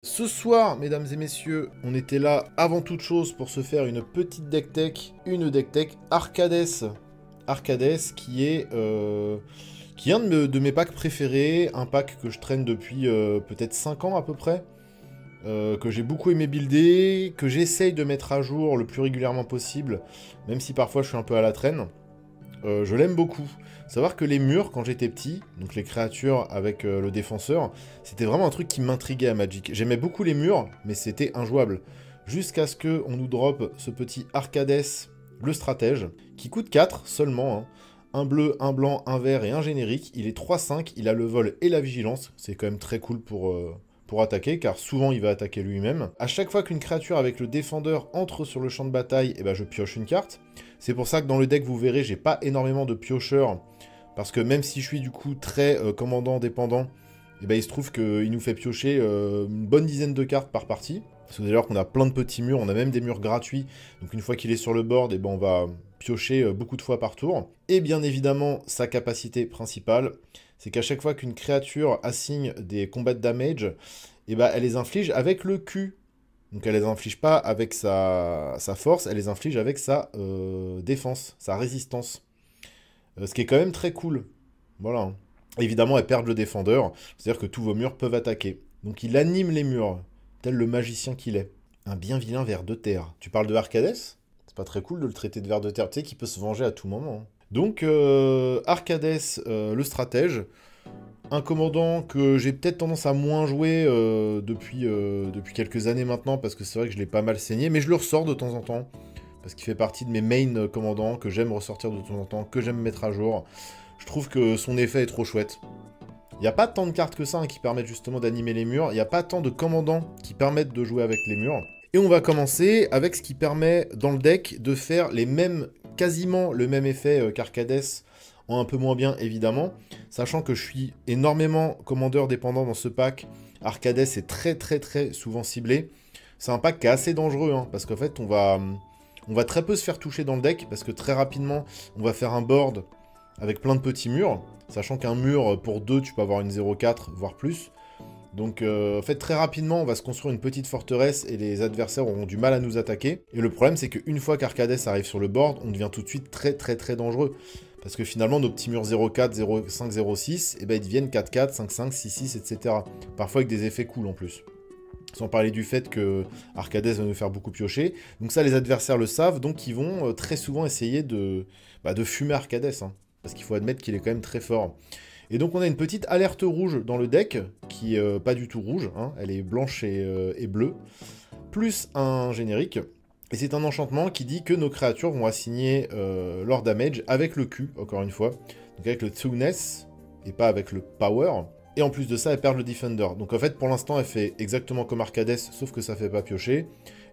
Ce soir, mesdames et messieurs, on était là avant toute chose pour se faire une petite deck tech, une deck tech Arcades. Arcades qui est un de mes packs préférés, un pack que je traîne depuis peut-être 5 ans à peu près, que j'ai beaucoup aimé builder, que j'essaye de mettre à jour le plus régulièrement possible, même si parfois je suis un peu à la traîne. Je l'aime beaucoup. Savoir que les murs, quand j'étais petit, donc les créatures avec le défenseur, c'était vraiment un truc qui m'intriguait à Magic. J'aimais beaucoup les murs, mais c'était injouable. Jusqu'à ce qu'on nous drop ce petit Arcades, le stratège, qui coûte 4 seulement. Hein. Un bleu, un blanc, un vert et un générique. Il est 3-5, il a le vol et la vigilance. C'est quand même très cool pour attaquer, car souvent il va attaquer lui-même. À chaque fois qu'une créature avec le défendeur entre sur le champ de bataille, eh ben, je pioche une carte. C'est pour ça que dans le deck, vous verrez, j'ai pas énormément de piocheurs, parce que même si je suis du coup très commandant dépendant, eh ben, il se trouve qu'il nous fait piocher une bonne dizaine de cartes par partie. Parce que d'ailleurs qu'on a plein de petits murs, on a même des murs gratuits, donc une fois qu'il est sur le board, eh ben, on va piocher beaucoup de fois par tour. Et bien évidemment, sa capacité principale, c'est qu'à chaque fois qu'une créature assigne des combats de damage, eh ben, elle les inflige avec le Q. Donc elle les inflige pas avec sa force, elle les inflige avec sa défense, sa résistance. Ce qui est quand même très cool. Voilà. Évidemment, elle perd le défendeur, c'est-à-dire que tous vos murs peuvent attaquer. Donc il anime les murs, tel le magicien qu'il est. Un bien vilain ver de terre. Tu parles de Arcades? C'est pas très cool de le traiter de ver de terre, tu sais qu'il peut se venger à tout moment. Hein. Donc Arcades, le stratège, un commandant que j'ai peut-être tendance à moins jouer depuis quelques années maintenant, parce que c'est vrai que je l'ai pas mal saigné, mais je le ressors de temps en temps, parce qu'il fait partie de mes main commandants, que j'aime ressortir de temps en temps, que j'aime mettre à jour. Je trouve que son effet est trop chouette. Il n'y a pas tant de cartes que ça hein, qui permettent justement d'animer les murs, il n'y a pas tant de commandants qui permettent de jouer avec les murs. Et on va commencer avec ce qui permet dans le deck de faire les mêmes, quasiment le même effet qu'Arcades, en un peu moins bien évidemment, sachant que je suis énormément commandeur dépendant dans ce pack. Arcades est très souvent ciblé. C'est un pack qui est assez dangereux, hein, parce qu'en fait on va très peu se faire toucher dans le deck, parce que très rapidement on va faire un board avec plein de petits murs, sachant qu'un mur pour 2 tu peux avoir une 0,4 voire plus. Donc en fait très rapidement on va se construire une petite forteresse et les adversaires auront du mal à nous attaquer. Et le problème c'est qu'une fois qu'Arcades arrive sur le board, on devient tout de suite très dangereux. Parce que finalement nos petits murs 0,4, 0,5, 0,6, eh ben, ils deviennent 4,4, 5,5, 6,6, etc. Parfois avec des effets cool en plus. Sans parler du fait que Arcades va nous faire beaucoup piocher. Donc ça les adversaires le savent, donc ils vont très souvent essayer de fumer Arcades. Hein, parce qu'il faut admettre qu'il est quand même très fort. Et donc on a une petite alerte rouge dans le deck, qui est pas du tout rouge, hein, elle est blanche et bleue, plus un générique. Et c'est un enchantement qui dit que nos créatures vont assigner leur damage avec le Q, encore une fois. Donc avec le Toughness, et pas avec le Power. Et en plus de ça, elle perd le Defender. Donc en fait, pour l'instant, elle fait exactement comme Arcades, sauf que ça fait pas piocher.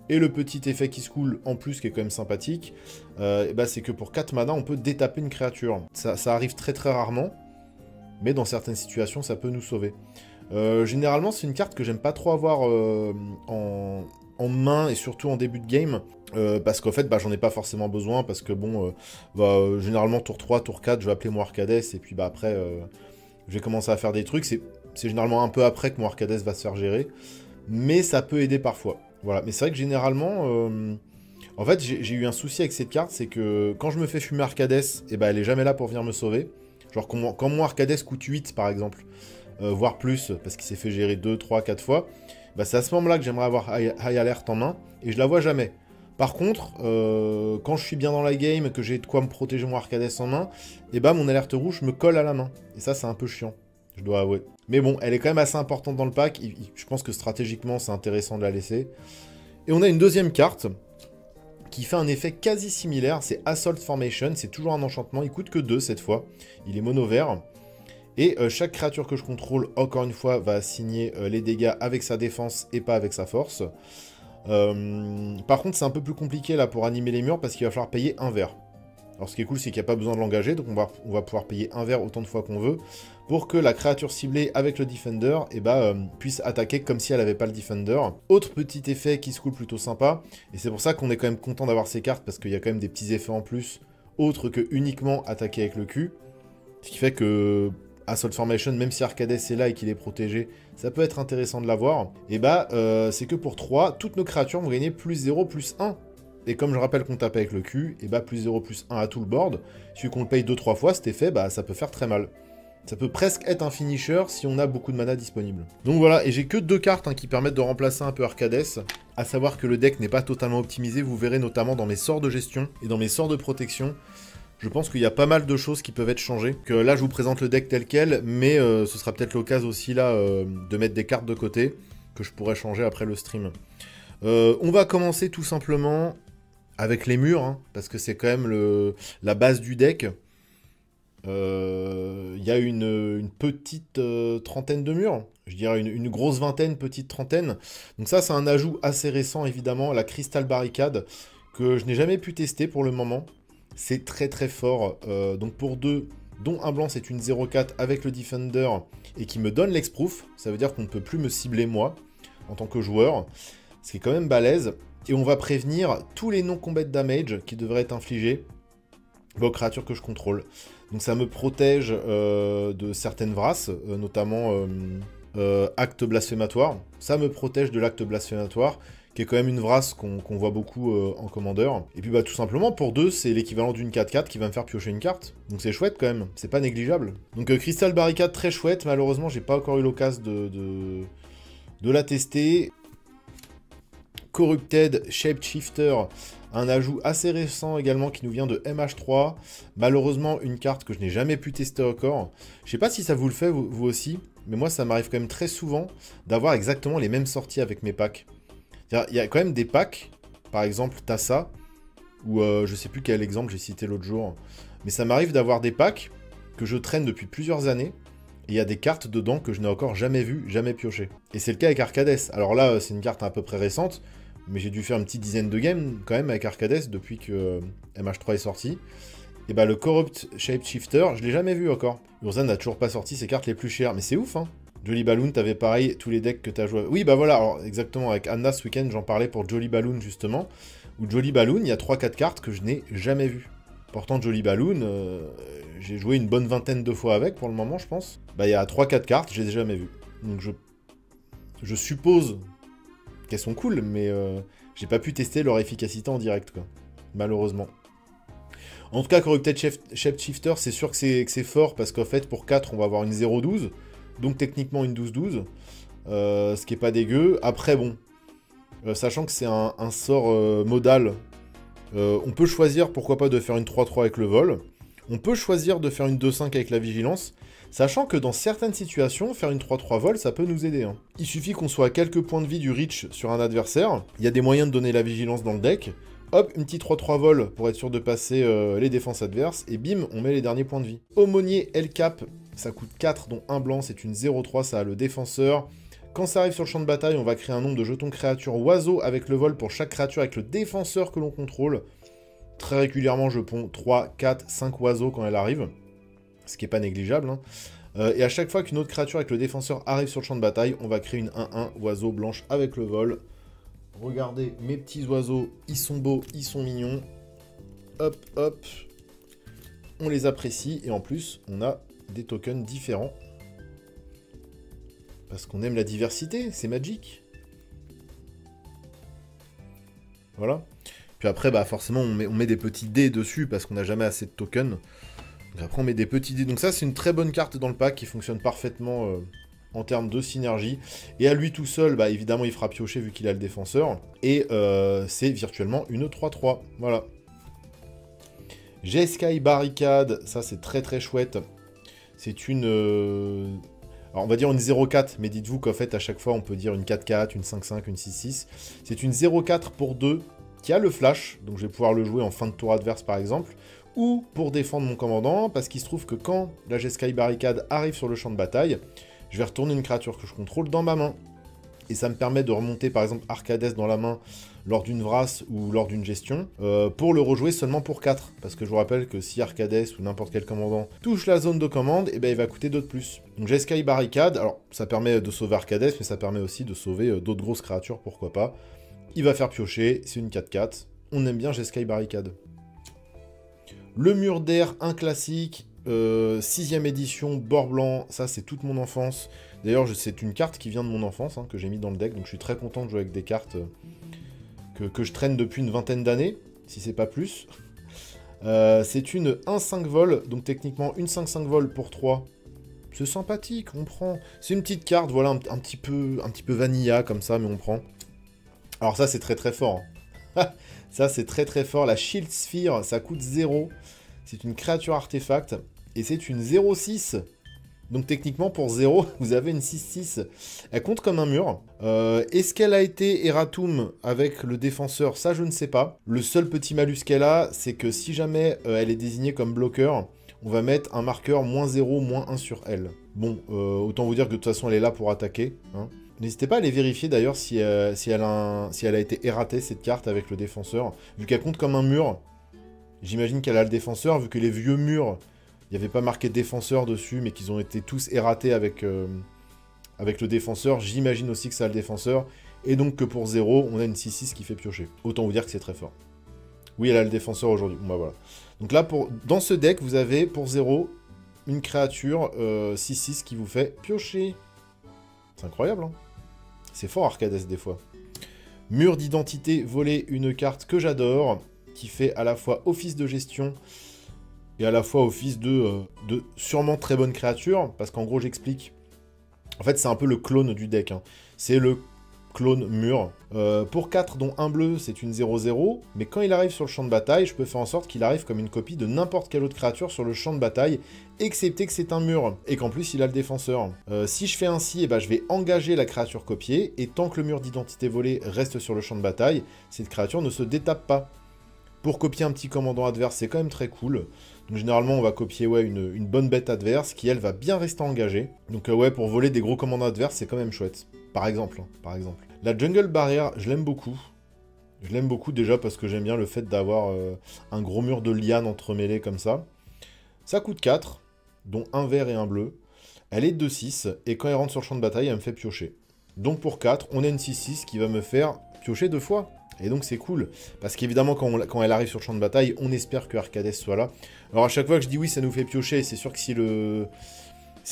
Et le petit effet qui se coule en plus, qui est quand même sympathique, c'est que pour 4 mana, on peut détaper une créature. Ça arrive très rarement, mais dans certaines situations, ça peut nous sauver. Généralement, c'est une carte que j'aime pas trop avoir en main, et surtout en début de game, parce qu'en fait, j'en ai pas forcément besoin, parce que bon, généralement, tour 3, tour 4, je vais appeler mon Arcades, et puis après, je vais commencer à faire des trucs. C'est généralement un peu après que mon Arcades va se faire gérer, mais ça peut aider parfois. Voilà, mais c'est vrai que généralement... En fait, j'ai eu un souci avec cette carte, c'est que quand je me fais fumer Arcades, elle est jamais là pour venir me sauver. Genre quand mon Arcades coûte 8 par exemple, voire plus, parce qu'il s'est fait gérer 2, 3, 4 fois, c'est à ce moment-là que j'aimerais avoir High Alert en main, et je la vois jamais. Par contre, quand je suis bien dans la game, que j'ai de quoi me protéger mon Arcades en main, mon alerte rouge me colle à la main. Et ça, c'est un peu chiant, je dois avouer. Mais bon, elle est quand même assez importante dans le pack, je pense que stratégiquement, c'est intéressant de la laisser. Et on a une deuxième carte, qui fait un effet quasi similaire, c'est Assault Formation, c'est toujours un enchantement, il coûte que 2 cette fois, il est mono vert, et chaque créature que je contrôle, encore une fois, va assigner les dégâts avec sa défense et pas avec sa force. Par contre, c'est un peu plus compliqué là pour animer les murs, parce qu'il va falloir payer un vert. Alors ce qui est cool, c'est qu'il n'y a pas besoin de l'engager, donc on va pouvoir payer un vert autant de fois qu'on veut, pour que la créature ciblée avec le Defender puisse attaquer comme si elle n'avait pas le Defender. Autre petit effet qui se coule plutôt sympa, et c'est pour ça qu'on est quand même content d'avoir ces cartes, parce qu'il y a quand même des petits effets en plus, autres que uniquement attaquer avec le Q. Ce qui fait que Assault Formation, même si Arcades est là et qu'il est protégé, ça peut être intéressant de l'avoir. Et c'est que pour 3, toutes nos créatures vont gagner plus 0, plus 1. Et comme je rappelle qu'on tape avec le cul, et plus 0, plus 1 à tout le board, si qu'on le paye 2-3 fois, cet effet, ça peut faire très mal. Ça peut presque être un finisher si on a beaucoup de mana disponible. Donc voilà, et j'ai que 2 cartes qui permettent de remplacer un peu Arcades. À savoir que le deck n'est pas totalement optimisé, vous verrez notamment dans mes sorts de gestion et dans mes sorts de protection. Je pense qu'il y a pas mal de choses qui peuvent être changées. Que là, je vous présente le deck tel quel, mais ce sera peut-être l'occasion aussi là de mettre des cartes de côté que je pourrais changer après le stream. On va commencer tout simplement avec les murs, hein, parce que c'est quand même la base du deck. Il y a une petite trentaine de murs, je dirais une grosse vingtaine, petite trentaine. Donc ça, c'est un ajout assez récent, évidemment, la Crystal Barricade, que je n'ai jamais pu tester pour le moment. C'est très très fort. Donc pour 2, dont un blanc, c'est une 0-4 avec le Defender, et qui me donne l'exproof. Ça veut dire qu'on ne peut plus me cibler moi, en tant que joueur. Ce qui est quand même balèze. Et on va prévenir tous les non-combat damage qui devraient être infligés aux créatures que je contrôle. Donc ça me protège de certaines vrasses, notamment acte blasphématoire. Ça me protège de l'acte blasphématoire, qui est quand même une vrasse qu'on voit beaucoup en commandeur. Et puis tout simplement, pour 2, c'est l'équivalent d'une 4-4 qui va me faire piocher une carte. Donc c'est chouette quand même, c'est pas négligeable. Donc Crystal Barricade, très chouette. Malheureusement, j'ai pas encore eu l'occasion de la tester. Corrupted Shapeshifter, un ajout assez récent également qui nous vient de MH3. Malheureusement, une carte que je n'ai jamais pu tester encore. Je sais pas si ça vous le fait, vous aussi, mais moi, ça m'arrive quand même très souvent d'avoir exactement les mêmes sorties avec mes packs. Il y a quand même des packs, par exemple Tassa, ou je sais plus quel exemple j'ai cité l'autre jour, mais ça m'arrive d'avoir des packs que je traîne depuis plusieurs années, et il y a des cartes dedans que je n'ai encore jamais vues, jamais piochées. Et c'est le cas avec Arcades. Alors là, c'est une carte à peu près récente, mais j'ai dû faire une petite dizaine de games quand même avec Arcades depuis que MH3 est sorti. Et le Corrupt Shapeshifter, je l'ai jamais vu encore. Urza n'a toujours pas sorti ses cartes les plus chères, mais c'est ouf, hein. Jolly Balloon, t'avais pareil, tous les decks que t'as joué. Oui, voilà, alors, exactement, avec Anna ce week-end, j'en parlais pour Jolly Balloon justement. Où Jolly Balloon, il y a 3-4 cartes que je n'ai jamais vues. Pourtant, Jolly Balloon, j'ai joué une bonne vingtaine de fois avec pour le moment, je pense. Il y a 3-4 cartes, je les ai jamais vues. Donc je suppose qu'elles sont cool, mais j'ai pas pu tester leur efficacité en direct, quoi. Malheureusement. En tout cas, Corrupted Shapeshifter, c'est sûr que c'est fort, parce qu'en fait, pour 4, on va avoir une 0-12, donc techniquement une 12-12, ce qui est pas dégueu. Après, bon, sachant que c'est un sort modal, on peut choisir, pourquoi pas, de faire une 3-3 avec le vol. On peut choisir de faire une 2-5 avec la vigilance, sachant que dans certaines situations, faire une 3-3 vol, ça peut nous aider, hein. Il suffit qu'on soit à quelques points de vie du reach sur un adversaire, il y a des moyens de donner la vigilance dans le deck, hop, une petite 3-3 vol pour être sûr de passer les défenses adverses, et bim, on met les derniers points de vie. Aumônier L-Cap, ça coûte 4, dont un blanc, c'est une 0-3, ça a le défenseur. Quand ça arrive sur le champ de bataille, on va créer un nombre de jetons créatures oiseaux avec le vol pour chaque créature avec le défenseur que l'on contrôle. Très régulièrement, je ponds 3, 4, 5 oiseaux quand elle arrive, ce qui n'est pas négligeable, hein. Et à chaque fois qu'une autre créature avec le défenseur arrive sur le champ de bataille, on va créer une 1-1 oiseau blanche avec le vol. Regardez, mes petits oiseaux, ils sont beaux, ils sont mignons. Hop, hop. On les apprécie, et en plus, on a des tokens différents. Parce qu'on aime la diversité, c'est Magic. Voilà. Puis après, forcément, on met des petits dés dessus, parce qu'on n'a jamais assez de tokens. Donc après, on met des petits dés. Donc ça, c'est une très bonne carte dans le pack, qui fonctionne parfaitement en termes de synergie. Et à lui tout seul, évidemment, il fera piocher, vu qu'il a le défenseur. Et c'est virtuellement une 3-3. Voilà. Jeskai Barricade, ça, c'est très très chouette. C'est une... Alors, on va dire une 0-4, mais dites-vous qu'en fait, à chaque fois, on peut dire une 4-4, une 5-5, une 6-6. C'est une 0-4 pour 2, qui a le flash, donc je vais pouvoir le jouer en fin de tour adverse, par exemple, ou pour défendre mon commandant, parce qu'il se trouve que quand la Jeskai Barricade arrive sur le champ de bataille, je vais retourner une créature que je contrôle dans ma main. Et ça me permet de remonter, par exemple, Arcades dans la main lors d'une vrasse ou lors d'une gestion, pour le rejouer seulement pour 4. Parce que je vous rappelle que si Arcades ou n'importe quel commandant touche la zone de commande, il va coûter 2 de plus. Donc Jeskai Barricade, alors ça permet de sauver Arcades, mais ça permet aussi de sauver d'autres grosses créatures, pourquoi pas. Il va faire piocher, c'est une 4-4. On aime bien Jeskai Barricade. Le mur d'air, un classique. 6ème édition, bord blanc, ça c'est toute mon enfance. D'ailleurs, c'est une carte qui vient de mon enfance, hein, que j'ai mis dans le deck, donc je suis très content de jouer avec des cartes que je traîne depuis une vingtaine d'années, si c'est pas plus. C'est une 1-5 vol, donc techniquement une 5-5 vol pour 3. C'est sympathique, on prend. C'est une petite carte, voilà, un petit peu vanilla comme ça, mais on prend. Alors ça, c'est très très fort. Hein. Ça, c'est très très fort. La Shield Sphere, ça coûte 0. C'est une créature artefact. Et c'est une 0-6. Donc techniquement, pour 0, vous avez une 6-6. Elle compte comme un mur. Est-ce qu'elle a été Eratum avec le défenseur? Ça, je ne sais pas. Le seul petit malus qu'elle a, c'est que si jamais elle est désignée comme bloqueur, on va mettre un marqueur -0, -1 sur elle. Bon, autant vous dire que de toute façon, elle est là pour attaquer. Hein. N'hésitez pas à aller vérifier d'ailleurs si elle a été erratée, cette carte, avec le défenseur. Vu qu'elle compte comme un mur, j'imagine qu'elle a le défenseur, vu que les vieux murs, il n'y avait pas marqué défenseur dessus, mais qu'ils ont été tous erratés avec le défenseur. J'imagine aussi que ça a le défenseur. Et donc que pour 0, on a une 6-6 qui fait piocher. Autant vous dire que c'est très fort. Oui, elle a le défenseur aujourd'hui. Bon, bah voilà. Donc là, dans ce deck, vous avez pour 0 une créature 6-6 qui vous fait piocher. C'est incroyable, hein. C'est fort Arcades des fois. Mur d'identité, voler une carte que j'adore, qui fait à la fois office de gestion et à la fois office de sûrement très bonne créature, parce qu'en gros j'explique. En fait c'est un peu le clone du deck, hein. C'est le clone mur. Pour 4 dont un bleu c'est une 0-0, mais quand il arrive sur le champ de bataille, je peux faire en sorte qu'il arrive comme une copie de n'importe quelle autre créature sur le champ de bataille, excepté que c'est un mur, et qu'en plus il a le défenseur. Si je fais ainsi, eh ben, je vais engager la créature copiée, et tant que le mur d'identité volée reste sur le champ de bataille, cette créature ne se détape pas. Pour copier un petit commandant adverse, c'est quand même très cool. Donc généralement, on va copier une bonne bête adverse qui, elle, va bien rester engagée. Donc ouais, pour voler des gros commandants adverses, c'est quand même chouette. Par exemple, hein, par exemple. La Jungle Barrier, je l'aime beaucoup. Je l'aime beaucoup déjà parce que j'aime bien le fait d'avoir un gros mur de lianes entremêlés comme ça. Ça coûte 4, dont un vert et un bleu. Elle est 2-6, et quand elle rentre sur le champ de bataille, elle me fait piocher. Donc pour 4, on a une 6-6 qui va me faire piocher 2 fois. Et donc c'est cool, parce qu'évidemment quand elle arrive sur le champ de bataille, on espère que Arcades soit là. Alors à chaque fois que je dis oui, ça nous fait piocher, c'est sûr que si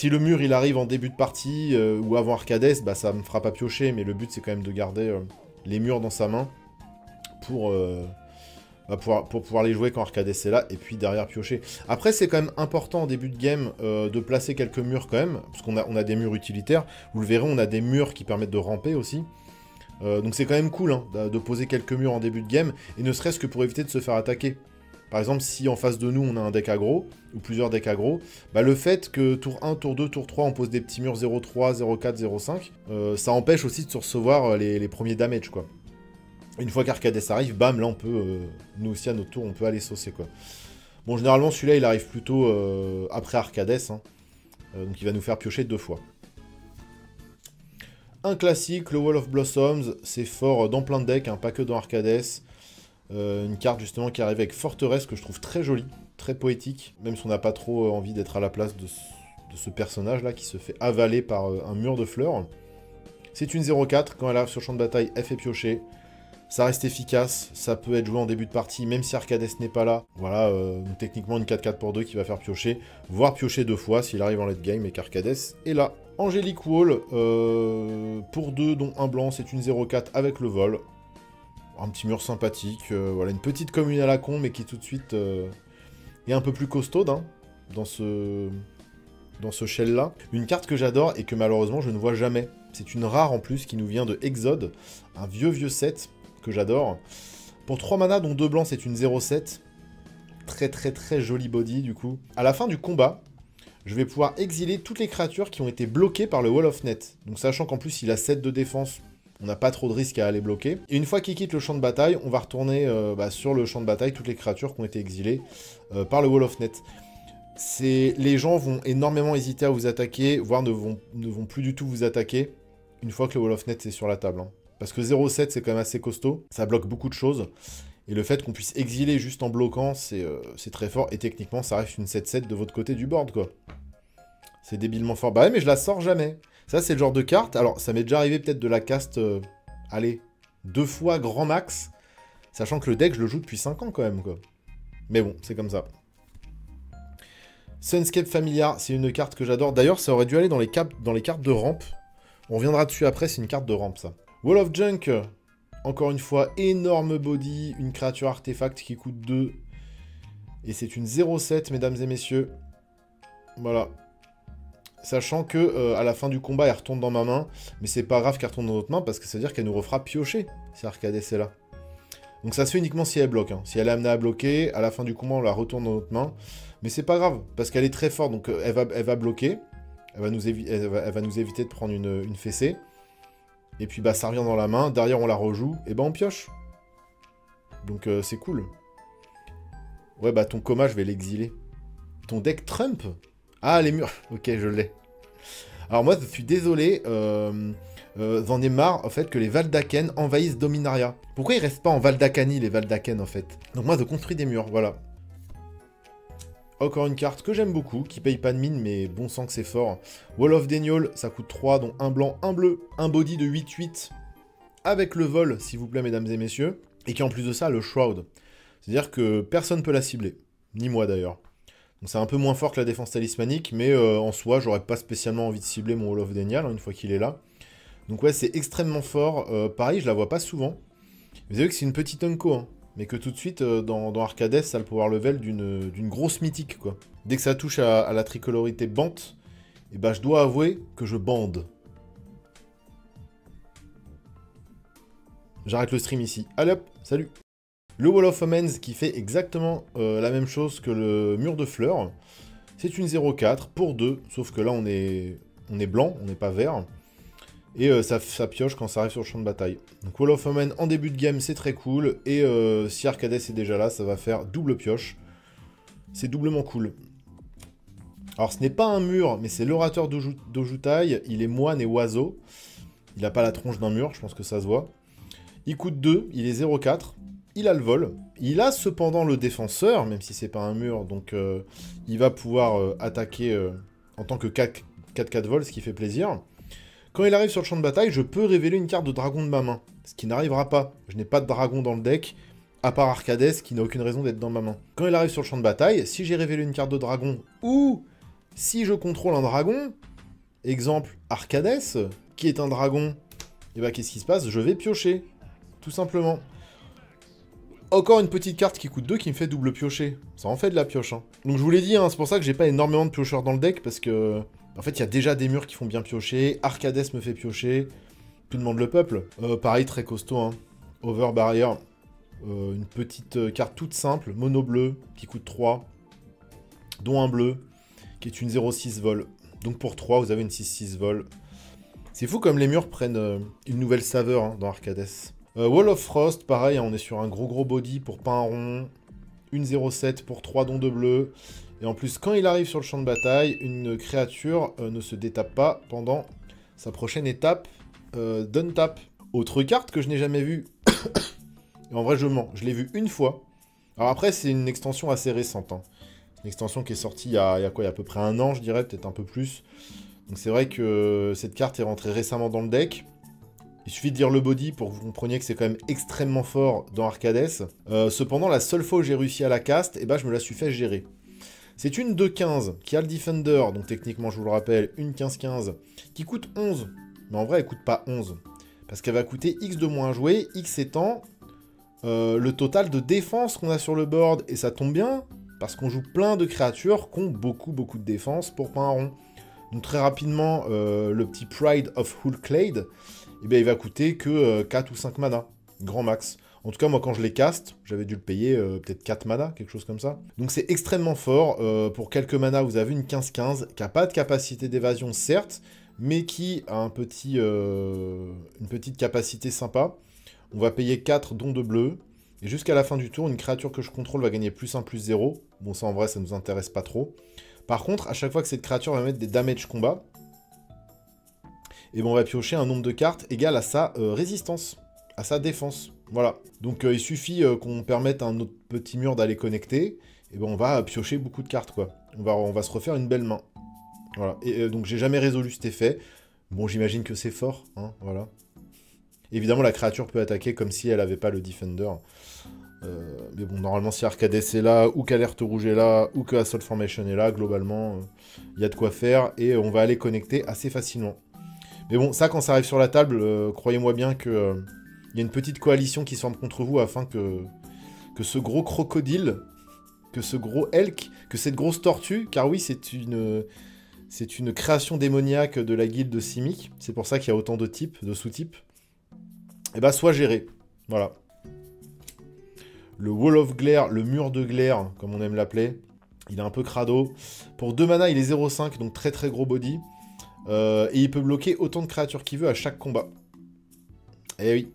le mur il arrive en début de partie, ou avant Arcades, bah ça me fera pas piocher, mais le but c'est quand même de garder les murs dans sa main, pour pouvoir les jouer quand Arcades est là, et puis derrière piocher. Après c'est quand même important en début de game de placer quelques murs quand même, parce qu'on a des murs utilitaires, vous le verrez, on a des murs qui permettent de ramper aussi. Donc c'est quand même cool hein, de poser quelques murs en début de game, et ne serait-ce que pour éviter de se faire attaquer. Par exemple, si en face de nous on a un deck aggro, ou plusieurs decks aggro, bah le fait que tour 1, tour 2, tour 3 on pose des petits murs 0-3, 0-4, 0-5, ça empêche aussi de se recevoir les premiers damage quoi. Une fois qu'Arcades arrive, bam, là on peut, nous aussi à notre tour, on peut aller saucer quoi. Bon, généralement celui-là il arrive plutôt après Arcades, hein, donc il va nous faire piocher 2 fois. Un classique, le Wall of Blossoms, c'est fort dans plein de decks, hein, pas que dans Arcades. Une carte justement qui arrive avec Forteresse que je trouve très jolie, très poétique, même si on n'a pas trop envie d'être à la place de ce personnage-là qui se fait avaler par un mur de fleurs. C'est une 0-4, quand elle arrive sur le champ de bataille, elle fait piocher. Ça reste efficace, ça peut être joué en début de partie, même si Arcades n'est pas là. Voilà, techniquement une 4-4 pour 2 qui va faire piocher, voire piocher 2 fois s'il arrive en late game et qu'Arcades est là. Angélique Wall, pour 2, dont un blanc, c'est une 0-4 avec le vol. Un petit mur sympathique, voilà, une petite commune à la con, mais qui tout de suite est un peu plus costaude, hein, dans ce shell-là. Une carte que j'adore et que malheureusement je ne vois jamais. C'est une rare en plus qui nous vient de Exode, un vieux set que j'adore. Pour 3 mana, dont 2 blancs, c'est une 0-7. Très très très joli body du coup. À la fin du combat, je vais pouvoir exiler toutes les créatures qui ont été bloquées par le Wall of Net. Donc sachant qu'en plus il a 7 de défense, on n'a pas trop de risque à aller bloquer. Et une fois qu'il quitte le champ de bataille, on va retourner sur le champ de bataille toutes les créatures qui ont été exilées par le Wall of Net. Les gens vont énormément hésiter à vous attaquer, voire ne vont plus du tout vous attaquer une fois que le Wall of Net est sur la table. Hein. Parce que 0-7 c'est quand même assez costaud, ça bloque beaucoup de choses. Et le fait qu'on puisse exiler juste en bloquant, c'est très fort. Et techniquement, ça reste une 7-7 de votre côté du board, quoi. C'est débilement fort. Bah ouais, mais je la sors jamais. Ça, c'est le genre de carte. Alors, ça m'est déjà arrivé peut-être de la cast, allez, 2 fois grand max. Sachant que le deck, je le joue depuis 5 ans quand même, quoi. Mais bon, c'est comme ça. Sunscape Familiar, c'est une carte que j'adore. D'ailleurs, ça aurait dû aller dans les cartes de rampe. On reviendra dessus après, c'est une carte de rampe, ça. Wall of Junk, encore une fois, énorme body, une créature artefact qui coûte 2. Et c'est une 0,7, mesdames et messieurs. Voilà. Sachant que à la fin du combat, elle retourne dans ma main. Mais c'est pas grave qu'elle retourne dans notre main, parce que ça veut dire qu'elle nous refera piocher, si Arcades est là. Donc ça se fait uniquement si elle bloque. Hein. Si elle est amenée à bloquer, à la fin du combat, on la retourne dans notre main. Mais c'est pas grave, parce qu'elle est très forte, donc elle va bloquer. Elle va nous éviter de prendre une fessée. Et puis bah ça revient dans la main, derrière on la rejoue, et bah on pioche. Donc c'est cool. Ouais bah ton coma je vais l'exiler. Ton deck Trump? Ah les murs, ok je l'ai. Alors moi je suis désolé, j'en ai marre en fait que les Valdaken envahissent Dominaria. Pourquoi ils restent pas en Valdakani les Valdaken en fait? Donc moi je construis des murs, voilà. Encore une carte que j'aime beaucoup, qui paye pas de mine, mais bon sang que c'est fort. Wall of Denial, ça coûte 3, dont un blanc, un bleu, un body de 8-8, avec le vol, s'il vous plaît, mesdames et messieurs, et qui en plus de ça a le Shroud. C'est-à-dire que personne ne peut la cibler, ni moi d'ailleurs. Donc c'est un peu moins fort que la défense talismanique, mais en soi, j'aurais pas spécialement envie de cibler mon Wall of Denial, hein, une fois qu'il est là. Donc ouais, c'est extrêmement fort. Pareil, je la vois pas souvent. Vous savez que c'est une petite unco, hein. Mais que tout de suite, dans Arcades, ça a le power level d'une grosse mythique, quoi. Dès que ça touche à la tricolorité bante, et bah je dois avouer que je bande. J'arrête le stream ici. Allez hop, salut. Le Wall of Omens qui fait exactement la même chose que le mur de fleurs. C'est une 0,4 pour 2, sauf que là on est blanc, on n'est pas vert. Et ça pioche quand ça arrive sur le champ de bataille. Donc Wall of Omen en début de game, c'est très cool. Et si Arcades est déjà là, ça va faire double pioche. C'est doublement cool. Alors ce n'est pas un mur, mais c'est l'orateur d'Ojutai. Il est moine et oiseau. Il n'a pas la tronche d'un mur, je pense que ça se voit. Il coûte 2, il est 0,4. Il a le vol. Il a cependant le défenseur, même si c'est pas un mur. Donc il va pouvoir attaquer en tant que 4-4 vol, ce qui fait plaisir. Quand il arrive sur le champ de bataille, je peux révéler une carte de dragon de ma main. Ce qui n'arrivera pas. Je n'ai pas de dragon dans le deck, à part Arcades, qui n'a aucune raison d'être dans ma main. Quand il arrive sur le champ de bataille, si j'ai révélé une carte de dragon, ou si je contrôle un dragon, exemple Arcades, qui est un dragon, et bah qu'est-ce qui se passe? Je vais piocher. Tout simplement. Encore une petite carte qui coûte 2 qui me fait double piocher. Ça en fait de la pioche. Hein. Donc je vous l'ai dit, hein, c'est pour ça que j'ai pas énormément de piocheurs dans le deck, parce que... En fait, il y a déjà des murs qui font bien piocher. Arcades me fait piocher. Tout demande le peuple. Pareil, très costaud. Hein. Over Barrier. Une petite carte toute simple. Mono bleu, qui coûte 3. Dont un bleu, qui est une 0,6 vol. Donc pour 3, vous avez une 6,6 vol. C'est fou comme les murs prennent une nouvelle saveur hein, dans Arcades. Wall of Frost, pareil, hein, on est sur un gros body pour pas un rond. Une 0,7 pour 3 dons de bleu. Et en plus, quand il arrive sur le champ de bataille, une créature ne se détape pas pendant sa prochaine étape d'untap. Autre carte que je n'ai jamais vue. En vrai, je mens. Je l'ai vue une fois. Alors après, c'est une extension assez récente. Hein. Une extension qui est sortie il y a quoi? Il y a à peu près un an, je dirais, peut-être un peu plus. Donc c'est vrai que cette carte est rentrée récemment dans le deck. Il suffit de lire le body pour que vous compreniez que c'est quand même extrêmement fort dans Arcades. Cependant, la seule fois où j'ai réussi à la cast, eh ben, je me la suis fait gérer. C'est une 2-15 qui a le Defender, donc techniquement, je vous le rappelle, une 15-15, qui coûte 11. Mais en vrai, elle coûte pas 11. Parce qu'elle va coûter X de moins à jouer, X étant le total de défense qu'on a sur le board. Et ça tombe bien, parce qu'on joue plein de créatures qui ont beaucoup de défense pour pas un rond. Donc très rapidement, le petit Pride of Hulklade, eh bien, il va coûter que 4 ou 5 mana, grand max. En tout cas, moi, quand je les caste, j'avais dû le payer peut-être 4 mana, quelque chose comme ça. Donc c'est extrêmement fort. Pour quelques mana, vous avez une 15-15, qui n'a pas de capacité d'évasion, certes, mais qui a une petite capacité sympa. On va payer 4 dons de bleu. Et jusqu'à la fin du tour, une créature que je contrôle va gagner +1/+0. Bon, ça, en vrai, ça ne nous intéresse pas trop. Par contre, à chaque fois que cette créature va mettre des damage combat, et ben on va piocher un nombre de cartes égal à sa résistance, à sa défense. Voilà. Donc il suffit qu'on permette à un autre petit mur d'aller connecter, et ben on va piocher beaucoup de cartes, quoi. On va se refaire une belle main. Voilà. Et donc j'ai jamais résolu cet effet. Bon, j'imagine que c'est fort, hein, voilà. Évidemment, la créature peut attaquer comme si elle n'avait pas le Defender. Mais bon, normalement, si Arcades est là, ou qu'Alerte Rouge est là, ou que Assault Formation est là, globalement, il y a de quoi faire, et on va aller connecter assez facilement. Mais bon, ça, quand ça arrive sur la table, croyez-moi bien que y a une petite coalition qui se forme contre vous afin que ce gros crocodile, que ce gros elk, que cette grosse tortue, car oui, c'est une création démoniaque de la guilde de Simic, c'est pour ça qu'il y a autant de types, de sous-types, et bah soit géré. Voilà. Le Wall of Glare, le mur de glaire, comme on aime l'appeler, il est un peu crado. Pour 2 mana, il est 0,5, donc très très gros body. Et il peut bloquer autant de créatures qu'il veut à chaque combat. Eh oui.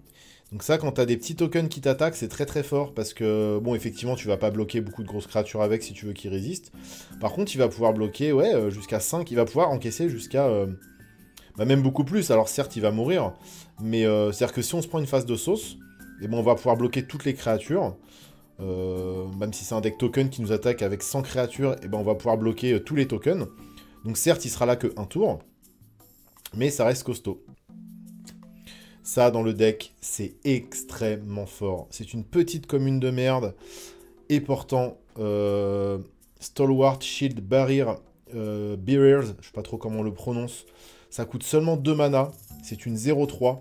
Donc ça, quand t'as des petits tokens qui t'attaquent, c'est très très fort, parce que, bon, effectivement, tu vas pas bloquer beaucoup de grosses créatures avec si tu veux qu'ils résistent. Par contre, il va pouvoir bloquer, ouais, jusqu'à 5, il va pouvoir encaisser jusqu'à... bah même beaucoup plus, alors certes, il va mourir, mais c'est-à-dire que si on se prend une phase de sauce, et bon, on va pouvoir bloquer toutes les créatures, même si c'est un deck token qui nous attaque avec 100 créatures, et ben on va pouvoir bloquer tous les tokens. Donc certes, il sera là que un tour, mais ça reste costaud. Ça, dans le deck, c'est extrêmement fort. C'est une petite commune de merde. Et pourtant, Stalwart Shield Barrier, Bearers, je sais pas trop comment on le prononce, ça coûte seulement 2 mana. C'est une 0-3.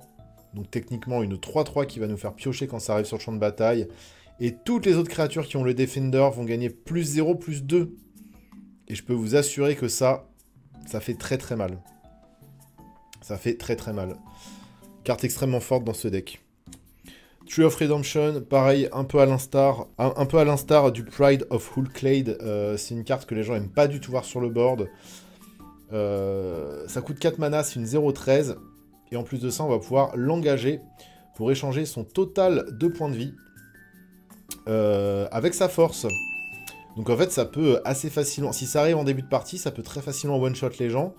Donc techniquement, une 3-3 qui va nous faire piocher quand ça arrive sur le champ de bataille. Et toutes les autres créatures qui ont le Defender vont gagner plus 0, plus 2. Et je peux vous assurer que ça fait très très mal. Ça fait très très mal. Carte extrêmement forte dans ce deck. Tree of Redemption, pareil, un peu à l'instar du Pride of Hulklade. C'est une carte que les gens aiment pas du tout voir sur le board. Ça coûte 4 mana, c'est une 0-13. Et en plus de ça, on va pouvoir l'engager pour échanger son total de points de vie avec sa force. Donc en fait, ça peut assez facilement... Si ça arrive en début de partie, ça peut très facilement one-shot les gens.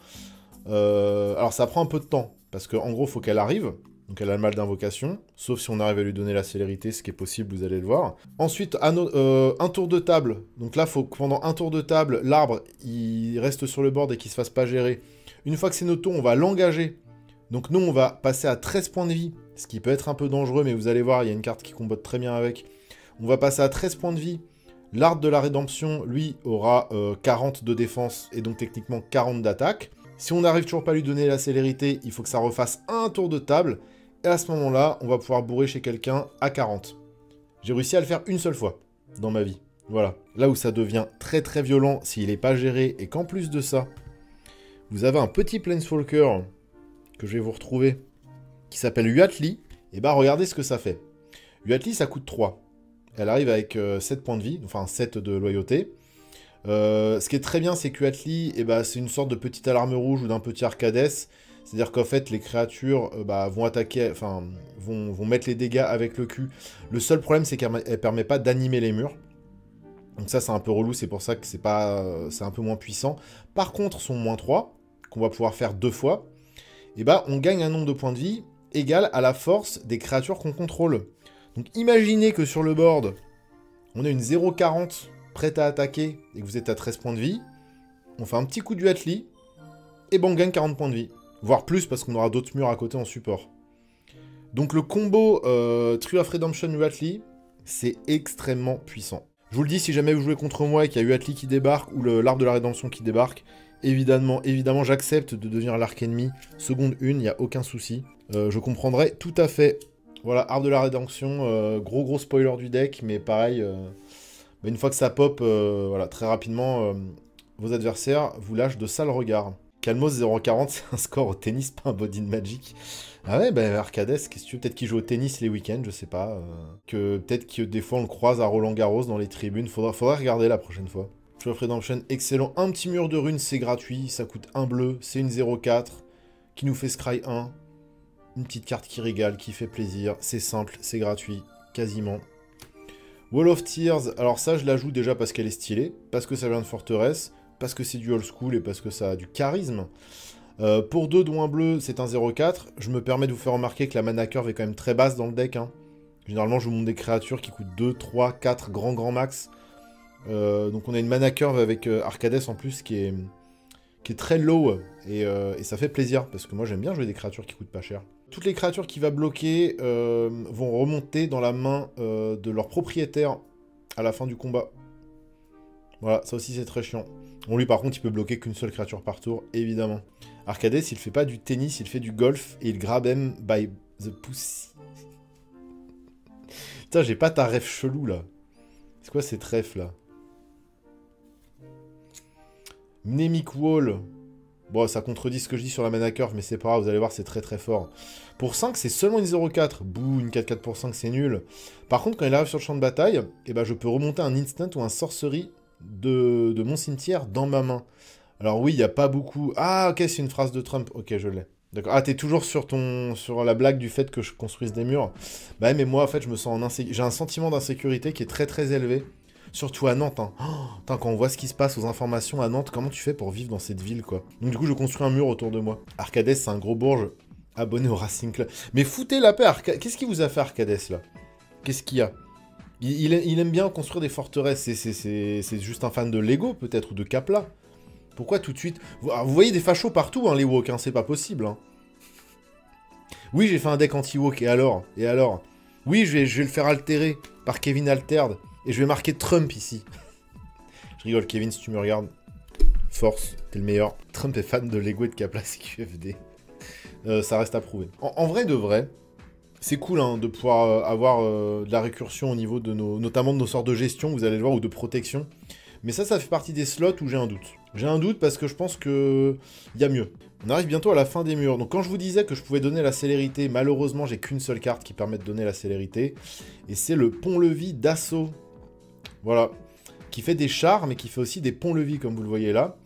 Alors ça prend un peu de temps, parce qu'en gros, il faut qu'elle arrive. Donc elle a le mal d'invocation, sauf si on arrive à lui donner la célérité, ce qui est possible, vous allez le voir. Ensuite, un tour de table. Donc là, il faut que pendant un tour de table, l'arbre, il reste sur le board et qu'il ne se fasse pas gérer. Une fois que c'est notre tour, on va l'engager. Donc nous, on va passer à 13 points de vie, ce qui peut être un peu dangereux, mais vous allez voir, il y a une carte qui combote très bien avec. On va passer à 13 points de vie. L'arbre de la rédemption, lui, aura 40 de défense et donc techniquement 40 d'attaque. Si on n'arrive toujours pas à lui donner la célérité, il faut que ça refasse un tour de table. Et à ce moment-là, on va pouvoir bourrer chez quelqu'un à 40. J'ai réussi à le faire une seule fois dans ma vie. Voilà. Là où ça devient très très violent s'il n'est pas géré et qu'en plus de ça, vous avez un petit Planeswalker que je vais vous retrouver qui s'appelle Huatli. Et bah regardez ce que ça fait. Huatli, ça coûte 3. Elle arrive avec 7 points de vie, enfin 7 de loyauté. Ce qui est très bien, c'est que Huatli, c'est une sorte de petite alarme rouge ou d'un petit Arcades. C'est-à-dire qu'en fait, les créatures vont attaquer, enfin, vont mettre les dégâts avec le cul. Le seul problème, c'est qu'elle ne permet pas d'animer les murs. Donc ça, c'est un peu relou, c'est pour ça que c'est un peu moins puissant. Par contre, son -3, qu'on va pouvoir faire 2 fois, on gagne un nombre de points de vie égal à la force des créatures qu'on contrôle. Donc imaginez que sur le board, on a une 0,40 prête à attaquer et que vous êtes à 13 points de vie. On fait un petit coup de Huatli, et on gagne 40 points de vie. Voire plus, parce qu'on aura d'autres murs à côté en support. Donc le combo Tree of Redemption Huatli, c'est extrêmement puissant. Je vous le dis, si jamais vous jouez contre moi et qu'il y a Huatli qui débarque, ou l'arbre de la rédemption qui débarque, évidemment, j'accepte de devenir l'arc ennemi. Seconde 1, il n'y a aucun souci. Je comprendrai tout à fait. Voilà, arbre de la rédemption, gros spoiler du deck, mais pareil, une fois que ça pop, voilà, très rapidement, vos adversaires vous lâchent de sales regards. Calmos 0,40, c'est un score au tennis, pas un body de Magic. Ah ouais, Arcades, qu'est-ce que tu veux? Peut-être qu'il joue au tennis les week-ends, je sais pas. Peut-être que des fois on le croise à Roland-Garros dans les tribunes. Faudra regarder la prochaine fois. Tree of Redemption, excellent. Un petit mur de runes, c'est gratuit. Ça coûte 1 bleu, c'est une 0,4. Qui nous fait Scry 1. Une petite carte qui régale, qui fait plaisir. C'est simple, c'est gratuit, quasiment. Wall of Tears, alors ça je la joue déjà parce qu'elle est stylée. Parce que ça vient de Forteresse. Parce que c'est du old school et parce que ça a du charisme. Pour 2 dont un bleu, c'est un 0,4. Je me permets de vous faire remarquer que la mana curve est quand même très basse dans le deck. Généralement, je vous montre des créatures qui coûtent 2, 3, 4 grand max. Donc on a une mana curve avec Arcades en plus qui est très low. Et ça fait plaisir, parce que moi j'aime bien jouer des créatures qui coûtent pas cher. Toutes les créatures qu'il va bloquer vont remonter dans la main de leur propriétaire à la fin du combat. Voilà, ça aussi c'est très chiant. Bon, lui par contre, il peut bloquer qu'une seule créature par tour, évidemment. Arcades, il fait pas du tennis, il fait du golf, et il grab him by the pussy. Putain, j'ai pas ta ref chelou, là. C'est quoi cette ref, là? Mnemic Wall. Bon, ça contredit ce que je dis sur la mana curve, mais c'est pas grave, vous allez voir, c'est très très fort. Pour 5, c'est seulement une 0,4. Bouh, une 4-4 pour 5, c'est nul. Par contre, quand il arrive sur le champ de bataille, eh ben, je peux remonter un instant ou un sorcery de mon cimetière dans ma main. Alors oui, il n'y a pas beaucoup... Ah, ok, c'est une phrase de Trump. Ok, je l'ai. D'accord. Ah, t'es toujours sur la blague du fait que je construise des murs. Bah, mais moi, en fait, je me sens en insécurité. J'ai un sentiment d'insécurité qui est très très élevé. Surtout à Nantes, hein. Oh, quand on voit ce qui se passe aux informations à Nantes, comment tu fais pour vivre dans cette ville, quoi? Donc du coup, je construis un mur autour de moi. Arcades, c'est un gros bourge abonné au Racing Club. Mais foutez la paix, Qu'est-ce qui vous a fait Arcades, là? Qu'est-ce qu'il y a? Il aime bien construire des forteresses. C'est juste un fan de Lego, peut-être, ou de Capla. Pourquoi tout de suite... Vous voyez des fachos partout, hein, les woke, hein, c'est pas possible, hein. Oui, j'ai fait un deck anti-woke, et alors? Et alors? Oui, je vais le faire altérer par Kevin Altered. Et je vais marquer Trump ici. Je rigole, Kevin, si tu me regardes. Force, t'es le meilleur. Trump est fan de Lego et de Capla CQFD. Ça reste à prouver. En vrai de vrai, c'est cool hein, de pouvoir avoir de la récursion au niveau de notamment de nos sorts de gestion, vous allez le voir, ou de protection. Mais ça fait partie des slots où j'ai un doute. J'ai un doute parce que je pense que y a mieux. On arrive bientôt à la fin des murs. Donc quand je vous disais que je pouvais donner la célérité, malheureusement, j'ai qu'une seule carte qui permet de donner la célérité. Et c'est le pont-levis d'assaut. Voilà, qui fait des chars, mais qui fait aussi des ponts-levis, comme vous le voyez là.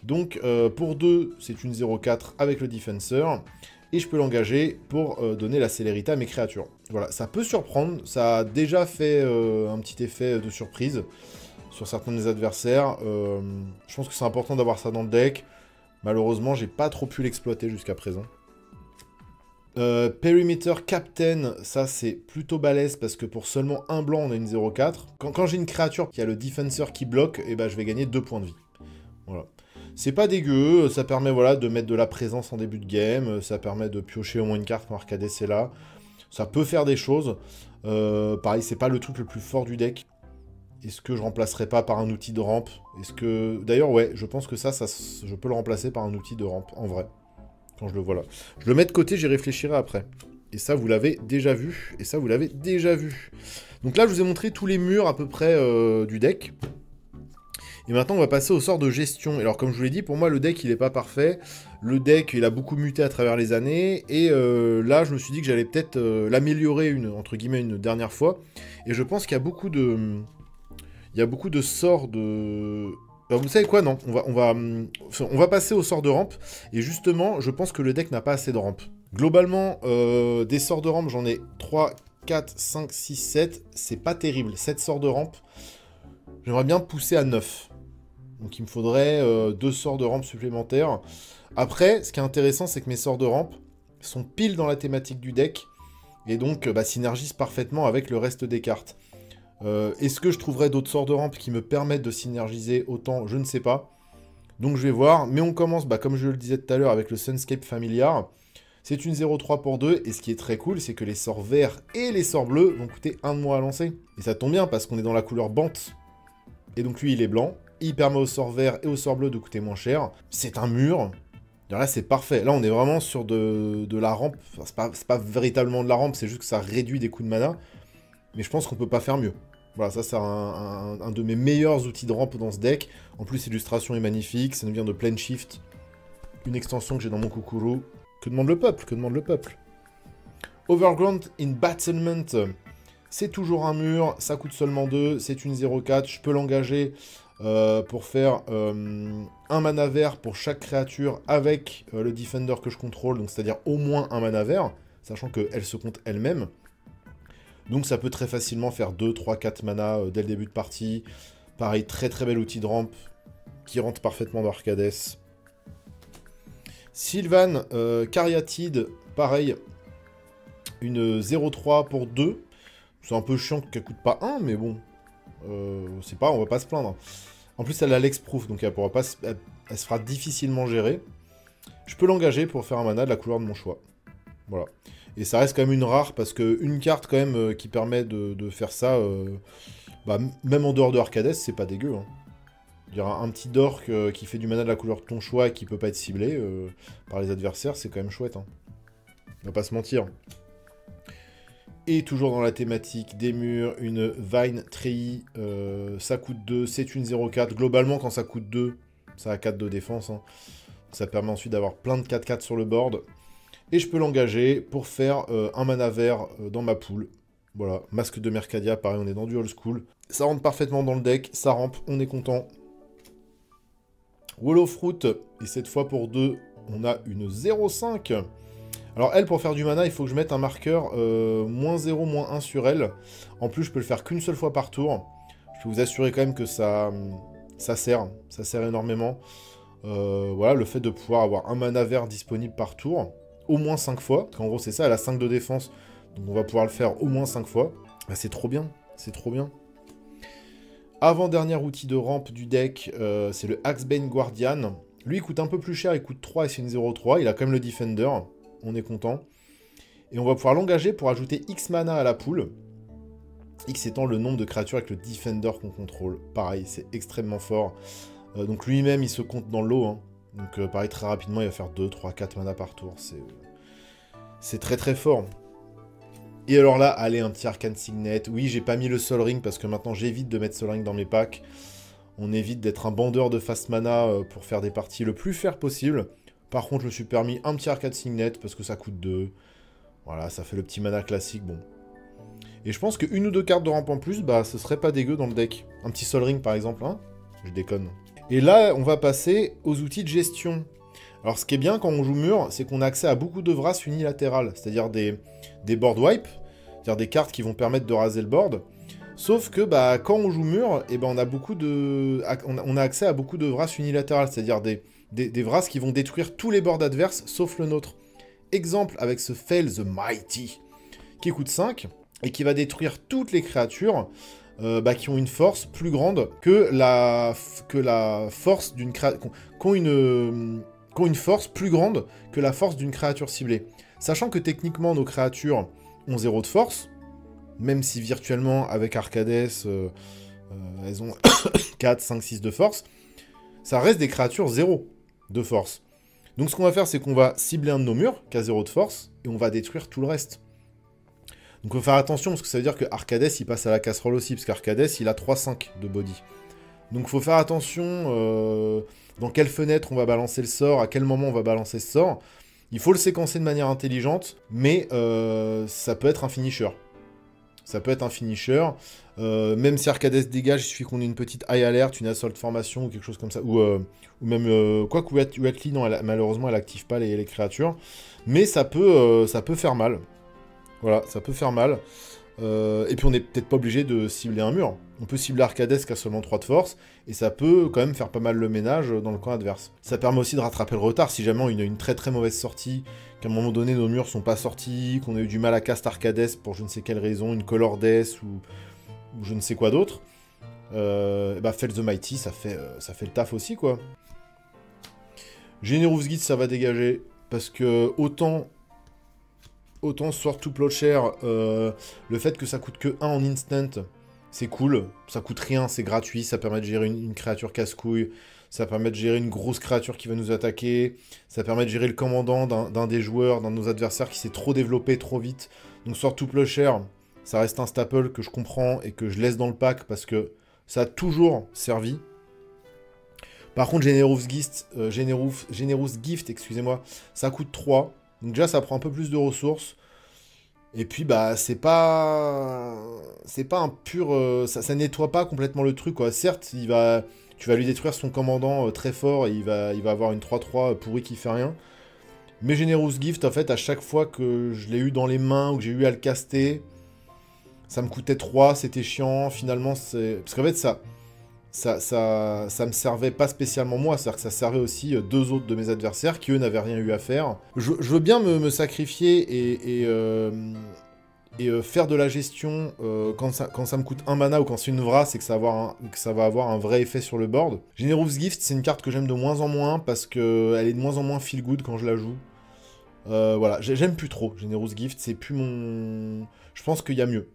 Donc, pour 2, c'est une 0,4 avec le Defensor, et je peux l'engager pour donner la célérité à mes créatures. Voilà, ça peut surprendre, ça a déjà fait un petit effet de surprise sur certains de mes adversaires. Je pense que c'est important d'avoir ça dans le deck. Malheureusement, j'ai pas trop pu l'exploiter jusqu'à présent. Perimeter Captain, ça c'est plutôt balèze parce que pour seulement un blanc on a une 0,4. Quand j'ai une créature qui a le Defensor qui bloque, et ben je vais gagner 2 points de vie. Voilà. C'est pas dégueu, ça permet voilà, de mettre de la présence en début de game, ça permet de piocher au moins une carte quand Arcades est là. Ça peut faire des choses. Pareil, c'est pas le truc le plus fort du deck. Est-ce que je remplacerai pas par un outil de rampe? Est-ce que... D'ailleurs ouais, je pense que ça, je peux le remplacer par un outil de rampe, en vrai. Quand je le vois là. Je le mets de côté, j'y réfléchirai après. Et ça, vous l'avez déjà vu. Et ça, vous l'avez déjà vu. Donc là, je vous ai montré tous les murs à peu près du deck. Et maintenant, on va passer au sort de gestion. Alors, comme je vous l'ai dit, pour moi, le deck, il n'est pas parfait. Le deck, il a beaucoup muté à travers les années. Et là, je me suis dit que j'allais peut-être l'améliorer, entre guillemets, une dernière fois. Et je pense qu'il y a beaucoup de... Il y a beaucoup de sorts de... Alors vous savez quoi, non, on va passer au sort de rampe, et justement, je pense que le deck n'a pas assez de rampe. Globalement, des sorts de rampe, j'en ai 3, 4, 5, 6, 7, c'est pas terrible, 7 sorts de rampe, j'aimerais bien pousser à 9. Donc il me faudrait 2 sorts de rampe supplémentaires. Après, ce qui est intéressant, c'est que mes sorts de rampe sont pile dans la thématique du deck, et donc synergisent parfaitement avec le reste des cartes. Est-ce que je trouverai d'autres sorts de rampe qui me permettent de synergiser autant? Je ne sais pas. Donc je vais voir. Mais on commence, comme je le disais tout à l'heure, avec le Sunscape Familiar. C'est une 0,3 pour 2. Et ce qui est très cool, c'est que les sorts verts et les sorts bleus vont coûter 1 de moins à lancer. Et ça tombe bien parce qu'on est dans la couleur Bant. Et donc lui, il est blanc. Il permet aux sorts verts et aux sorts bleus de coûter moins cher. C'est un mur. Alors là, c'est parfait. Là, on est vraiment sur de la rampe. Enfin, c'est pas véritablement de la rampe, c'est juste que ça réduit des coûts de mana. Mais je pense qu'on peut pas faire mieux. Voilà, ça c'est un de mes meilleurs outils de rampe dans ce deck. En plus, l'illustration est magnifique, ça nous vient de Plane Shift. Une extension que j'ai dans mon Kukuru. Que demande le peuple? Que demande le peuple? Overground in Battlement. C'est toujours un mur, ça coûte seulement 2, c'est une 0,4. Je peux l'engager pour faire un mana vert pour chaque créature avec le Defender que je contrôle. Donc c'est-à-dire au moins un mana vert, sachant qu'elle se compte elle-même. Donc ça peut très facilement faire 2, 3, 4 mana dès le début de partie. Pareil, très très bel outil de rampe qui rentre parfaitement dans Arcades. Sylvan, Cariatide, pareil, une 0,3 pour 2. C'est un peu chiant qu'elle coûte pas 1, mais bon, c'est pas, on va pas se plaindre. En plus, elle a l'ex-proof, donc elle pourra pas, elle se fera difficilement gérer. Je peux l'engager pour faire un mana de la couleur de mon choix. Voilà. Et ça reste quand même une rare, parce qu'une carte quand même qui permet de faire ça, bah, même en dehors de Arcades, c'est pas dégueu. Hein. Je veux dire, un petit dork qui fait du mana de la couleur de ton choix et qui peut pas être ciblé par les adversaires, c'est quand même chouette. Hein. On va pas se mentir. Et toujours dans la thématique des murs, une Vine Treillis, ça coûte 2, c'est une 0-4. Globalement, quand ça coûte 2, ça a 4 de défense. Hein. Ça permet ensuite d'avoir plein de 4-4 sur le board. Et je peux l'engager pour faire un mana vert dans ma poule. Voilà, masque de Mercadia, pareil, on est dans du old school. Ça rentre parfaitement dans le deck, ça rampe, on est content. Wall of Fruit, et cette fois pour 2, on a une 0,5. Alors elle, pour faire du mana, il faut que je mette un marqueur -0, -1 sur elle. En plus, je peux le faire qu'une seule fois par tour. Je peux vous assurer quand même que ça sert énormément. Voilà, le fait de pouvoir avoir un mana vert disponible par tour, au moins 5 fois, parce qu'en gros c'est ça, elle a 5 de défense, donc on va pouvoir le faire au moins 5 fois. Bah, c'est trop bien, c'est trop bien. Avant-dernier outil de rampe du deck, c'est le Axebane Guardian. Lui, il coûte un peu plus cher, il coûte 3 et c'est une 0-3. Il a quand même le Defender, on est content. Et on va pouvoir l'engager pour ajouter X mana à la poule. X étant le nombre de créatures avec le Defender qu'on contrôle. Pareil, c'est extrêmement fort. Donc lui-même, il se compte dans l'eau. Hein. Donc pareil, très rapidement, il va faire 2, 3, 4 mana par tour. C'est très très fort. Et alors là, allez, un petit Arcane Signet. Oui, j'ai pas mis le Sol Ring parce que maintenant j'évite de mettre Sol Ring dans mes packs. On évite d'être un bandeur de fast mana pour faire des parties le plus fair possible. Par contre, je me suis permis un petit Arcane Signet parce que ça coûte 2. Voilà, ça fait le petit mana classique, bon. Et je pense qu'une ou deux cartes de rampe en plus, bah, ce serait pas dégueu dans le deck. Un petit Sol Ring, par exemple, hein. Je déconne. Et là, on va passer aux outils de gestion. Alors, ce qui est bien quand on joue mur, c'est qu'on a accès à beaucoup de Vras unilatérales, c'est-à-dire des board wipes, c'est-à-dire des cartes qui vont permettre de raser le board. Sauf que bah, quand on joue mur, eh ben, on a accès à beaucoup de Vras unilatérales, c'est-à-dire des Vras qui vont détruire tous les boards adverses, sauf le nôtre. Exemple avec ce Fail the Mighty, qui coûte 5, et qui va détruire toutes les créatures qui ont une force plus grande que la force d'une créature... qui ont une force plus grande que la force d'une créature ciblée. Sachant que techniquement, nos créatures ont 0 de force, même si virtuellement, avec Arcades, elles ont 4, 5, 6 de force, ça reste des créatures 0 de force. Donc ce qu'on va faire, c'est qu'on va cibler un de nos murs, qui a 0 de force, et on va détruire tout le reste. Donc il faut faire attention, parce que ça veut dire que Arcades, il passe à la casserole aussi, parce qu'Arcades, il a 3-5 de body. Donc il faut faire attention dans quelle fenêtre on va balancer le sort, à quel moment on va balancer ce sort. Il faut le séquencer de manière intelligente, mais ça peut être un finisher. Ça peut être un finisher. Même si Arcades dégage, il suffit qu'on ait une petite high alert, une assault formation ou quelque chose comme ça. Ou même... quoi que Uatli, non, malheureusement, elle active pas les créatures. Mais ça peut faire mal. Voilà, ça peut faire mal. Et puis on n'est peut-être pas obligé de cibler un mur. On peut cibler Arcades qui a seulement 3 de force, et ça peut quand même faire pas mal le ménage dans le camp adverse. Ça permet aussi de rattraper le retard si jamais on a une très très mauvaise sortie, qu'à un moment donné nos murs sont pas sortis, qu'on a eu du mal à cast Arcades pour je ne sais quelle raison, une Color Death ou je ne sais quoi d'autre. Fail the Mighty, ça fait le taf aussi quoi. Generous Guide, ça va dégager, parce que autant Sword to Plowshare, le fait que ça coûte que 1 en instant, c'est cool, ça coûte rien, c'est gratuit, ça permet de gérer une créature casse-couille, ça permet de gérer une grosse créature qui va nous attaquer, ça permet de gérer le commandant d'un des joueurs, d'un de nos adversaires qui s'est trop développé trop vite. Donc Sword to Plowshare, ça reste un staple que je comprends et que je laisse dans le pack parce que ça a toujours servi. Par contre, Generous Gift, excusez-moi, ça coûte 3. Donc déjà, ça prend un peu plus de ressources. Et puis, bah, c'est pas un pur... ça nettoie pas complètement le truc, quoi. Certes, tu vas lui détruire son commandant très fort, et il va avoir une 3-3 pourrie qui fait rien. Mais Generous Gift, en fait, à chaque fois que je l'ai eu dans les mains, ou que j'ai eu à le caster, ça me coûtait 3, c'était chiant. Finalement, c'est... Parce qu'en fait, ça me servait pas spécialement moi, c'est-à-dire que ça servait aussi 2 autres de mes adversaires qui, eux, n'avaient rien eu à faire. Je veux bien me sacrifier et faire de la gestion quand ça me coûte 1 mana ou quand c'est une Vras et que ça va avoir un vrai effet sur le board. Generous Gift, c'est une carte que j'aime de moins en moins parce qu'elle est de moins en moins feel good quand je la joue. Voilà, j'aime plus trop Generous Gift, c'est plus mon... Je pense qu'il y a mieux.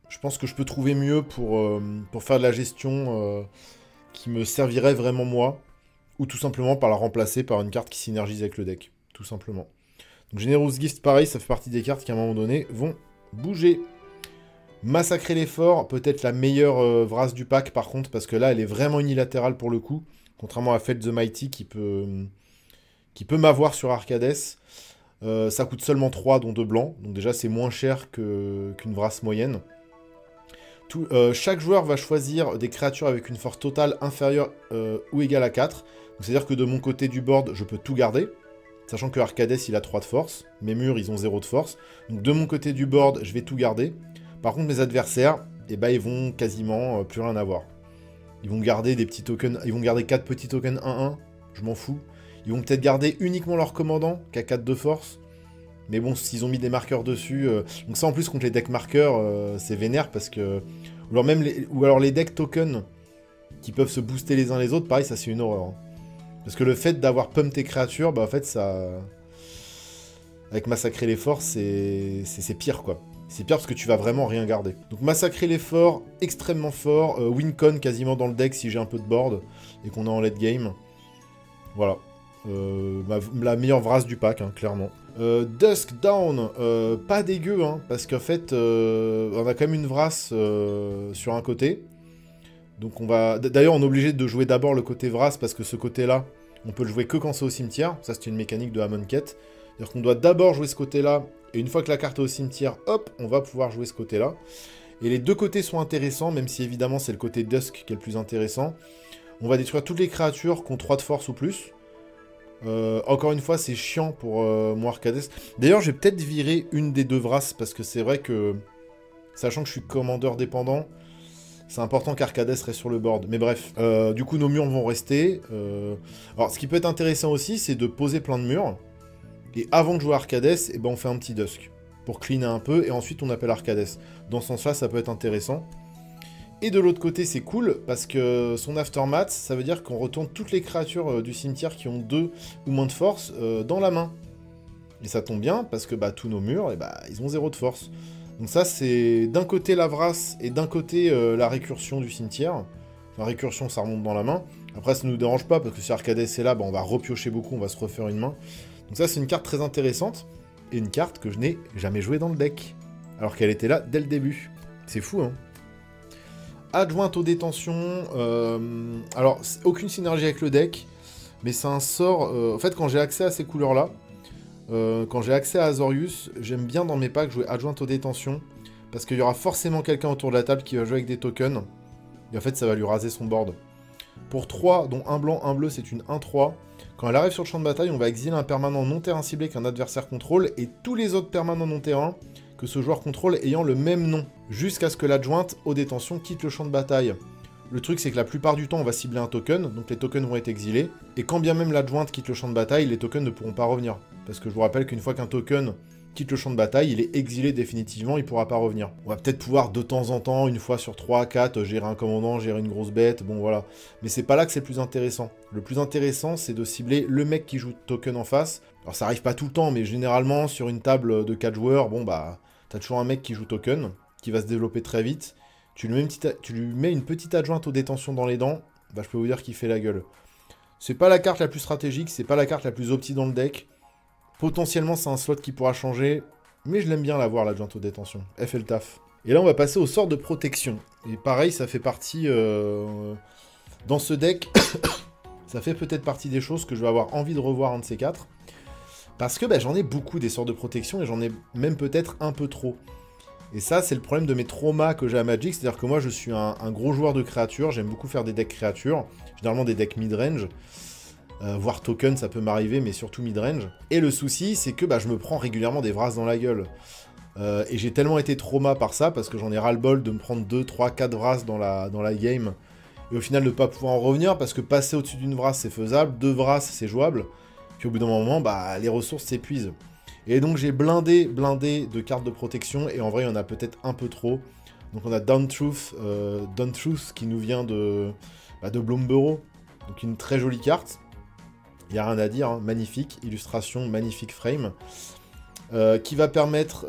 Je pense que je peux trouver mieux pour faire de la gestion qui me servirait vraiment moi, ou tout simplement par la remplacer par une carte qui synergise avec le deck, tout simplement. Donc Generous Gift, pareil, ça fait partie des cartes qui à un moment donné vont bouger. Massacrer l'effort, peut-être la meilleure Vrasse du pack par contre, parce que là elle est vraiment unilatérale pour le coup, contrairement à Fate the Mighty qui peut m'avoir sur Arcades. Ça coûte seulement 3, dont 2 blancs, donc déjà c'est moins cher qu'une Vrasse moyenne. Chaque joueur va choisir des créatures avec une force totale inférieure ou égale à 4. C'est-à-dire que de mon côté du board, je peux tout garder. Sachant que Arcades, il a 3 de force. Mes murs, ils ont 0 de force. Donc de mon côté du board, je vais tout garder. Par contre, mes adversaires, eh ben, ils vont quasiment plus rien avoir. Ils vont garder des petits tokens. Ils vont garder 4 petits tokens 1-1. Je m'en fous. Ils vont peut-être garder uniquement leur commandant, qui a 4 de force. Mais bon, s'ils ont mis des marqueurs dessus... Donc ça, en plus, contre les decks marqueurs, c'est vénère, parce que... Ou alors les decks tokens qui peuvent se booster les uns les autres, pareil, ça, c'est une horreur. Hein. Parce que le fait d'avoir pump tes créatures, bah en fait, ça... Avec Massacrer les forts, c'est pire, quoi. C'est pire parce que tu vas vraiment rien garder. Donc Massacrer les forts, extrêmement fort. Wincon quasiment dans le deck si j'ai un peu de board et qu'on est en late game. Voilà. La meilleure Vrasse du pack, hein, clairement. Dusk Down, pas dégueu, hein, parce qu'en fait, on a quand même une Vrasse sur un côté. Donc on va... D'ailleurs, on est obligé de jouer d'abord le côté Vrasse, parce que ce côté-là, on peut le jouer que quand c'est au cimetière. Ça, c'est une mécanique de Amonkhet. C'est-à-dire qu'on doit d'abord jouer ce côté-là, et une fois que la carte est au cimetière, hop, on va pouvoir jouer ce côté-là. Et les deux côtés sont intéressants, même si évidemment c'est le côté Dusk qui est le plus intéressant. On va détruire toutes les créatures qui ont 3 de force ou plus. Encore une fois, c'est chiant pour moi Arcades. D'ailleurs, je vais peut-être virer une des deux Vrasses, parce que c'est vrai que, sachant que je suis commandeur dépendant, c'est important qu'Arcades reste sur le board. Mais bref, du coup, nos murs vont rester. Alors, ce qui peut être intéressant aussi, c'est de poser plein de murs. Et avant de jouer Arcades, eh ben, on fait un petit Dusk, pour cleaner un peu, et ensuite on appelle Arcades. Dans ce sens-là, ça peut être intéressant. Et de l'autre côté, c'est cool, parce que son Aftermath, ça veut dire qu'on retourne toutes les créatures du cimetière qui ont 2 ou moins de force dans la main. Et ça tombe bien, parce que bah, tous nos murs, eh bah, ils ont 0 de force. Donc ça, c'est d'un côté la Vrasse, et d'un côté la récursion du cimetière. Enfin, récursion, ça remonte dans la main. Après, ça ne nous dérange pas, parce que si Arcades est là, bah, on va repiocher beaucoup, on va se refaire une main. Donc ça, c'est une carte très intéressante, et une carte que je n'ai jamais jouée dans le deck. Alors qu'elle était là dès le début. C'est fou, hein. Adjointe aux détentions, alors aucune synergie avec le deck, mais c'est un sort, en fait quand j'ai accès à ces couleurs-là, quand j'ai accès à Azorius, j'aime bien dans mes packs jouer Adjointe aux détentions, parce qu'il y aura forcément quelqu'un autour de la table qui va jouer avec des tokens, et en fait ça va lui raser son board. Pour 3, dont un blanc, un bleu, c'est une 1-3, quand elle arrive sur le champ de bataille, on va exiler un permanent non terrain ciblé qu'un adversaire contrôle, et tous les autres permanents non terrain que ce joueur contrôle ayant le même nom, jusqu'à ce que l'adjointe aux détentions quitte le champ de bataille. Le truc, c'est que la plupart du temps, on va cibler un token, donc les tokens vont être exilés, et quand bien même l'adjointe quitte le champ de bataille, les tokens ne pourront pas revenir. Parce que je vous rappelle qu'une fois qu'un token quitte le champ de bataille, il est exilé définitivement, il ne pourra pas revenir. On va peut-être pouvoir de temps en temps, une fois sur 3 à 4, gérer un commandant, gérer une grosse bête, bon voilà. Mais c'est pas là que c'est le plus intéressant. Le plus intéressant, c'est de cibler le mec qui joue token en face. Alors ça arrive pas tout le temps, mais généralement, sur une table de 4 joueurs, bon bah... T'as toujours un mec qui joue token, qui va se développer très vite. Tu lui mets une petite adjointe aux détentions dans les dents, bah je peux vous dire qu'il fait la gueule. C'est pas la carte la plus stratégique, c'est pas la carte la plus opti dans le deck. Potentiellement c'est un slot qui pourra changer, mais je l'aime bien l'avoir l'adjointe aux détentions. Elle fait le taf. Et là on va passer au sort de protection. Et pareil, ça fait partie... Dans ce deck, ça fait peut-être partie des choses que je vais avoir envie de revoir un de ces 4. Parce que bah, j'en ai beaucoup des sorts de protection et j'en ai même peut-être un peu trop. Et ça, c'est le problème de mes traumas que j'ai à Magic, c'est-à-dire que moi, je suis un gros joueur de créatures, j'aime beaucoup faire des decks créatures, généralement des decks mid-range, voire token, ça peut m'arriver, mais surtout mid-range. Et le souci, c'est que bah, je me prends régulièrement des Vrasses dans la gueule. Et j'ai tellement été trauma par ça, parce que j'en ai ras-le-bol de me prendre 2, 3, 4 Vrasses dans la game, et au final de ne pas pouvoir en revenir, parce que passer au-dessus d'une Vrasse, c'est faisable, 2 Vrasses, c'est jouable. Puis au bout d'un moment, bah, les ressources s'épuisent. Et donc j'ai blindé de cartes de protection, et en vrai, il y en a peut-être un peu trop. Donc on a Dawn Truth qui nous vient de Bloomburrow, donc une très jolie carte. Il n'y a rien à dire, hein. Magnifique illustration, magnifique frame. Qui va permettre,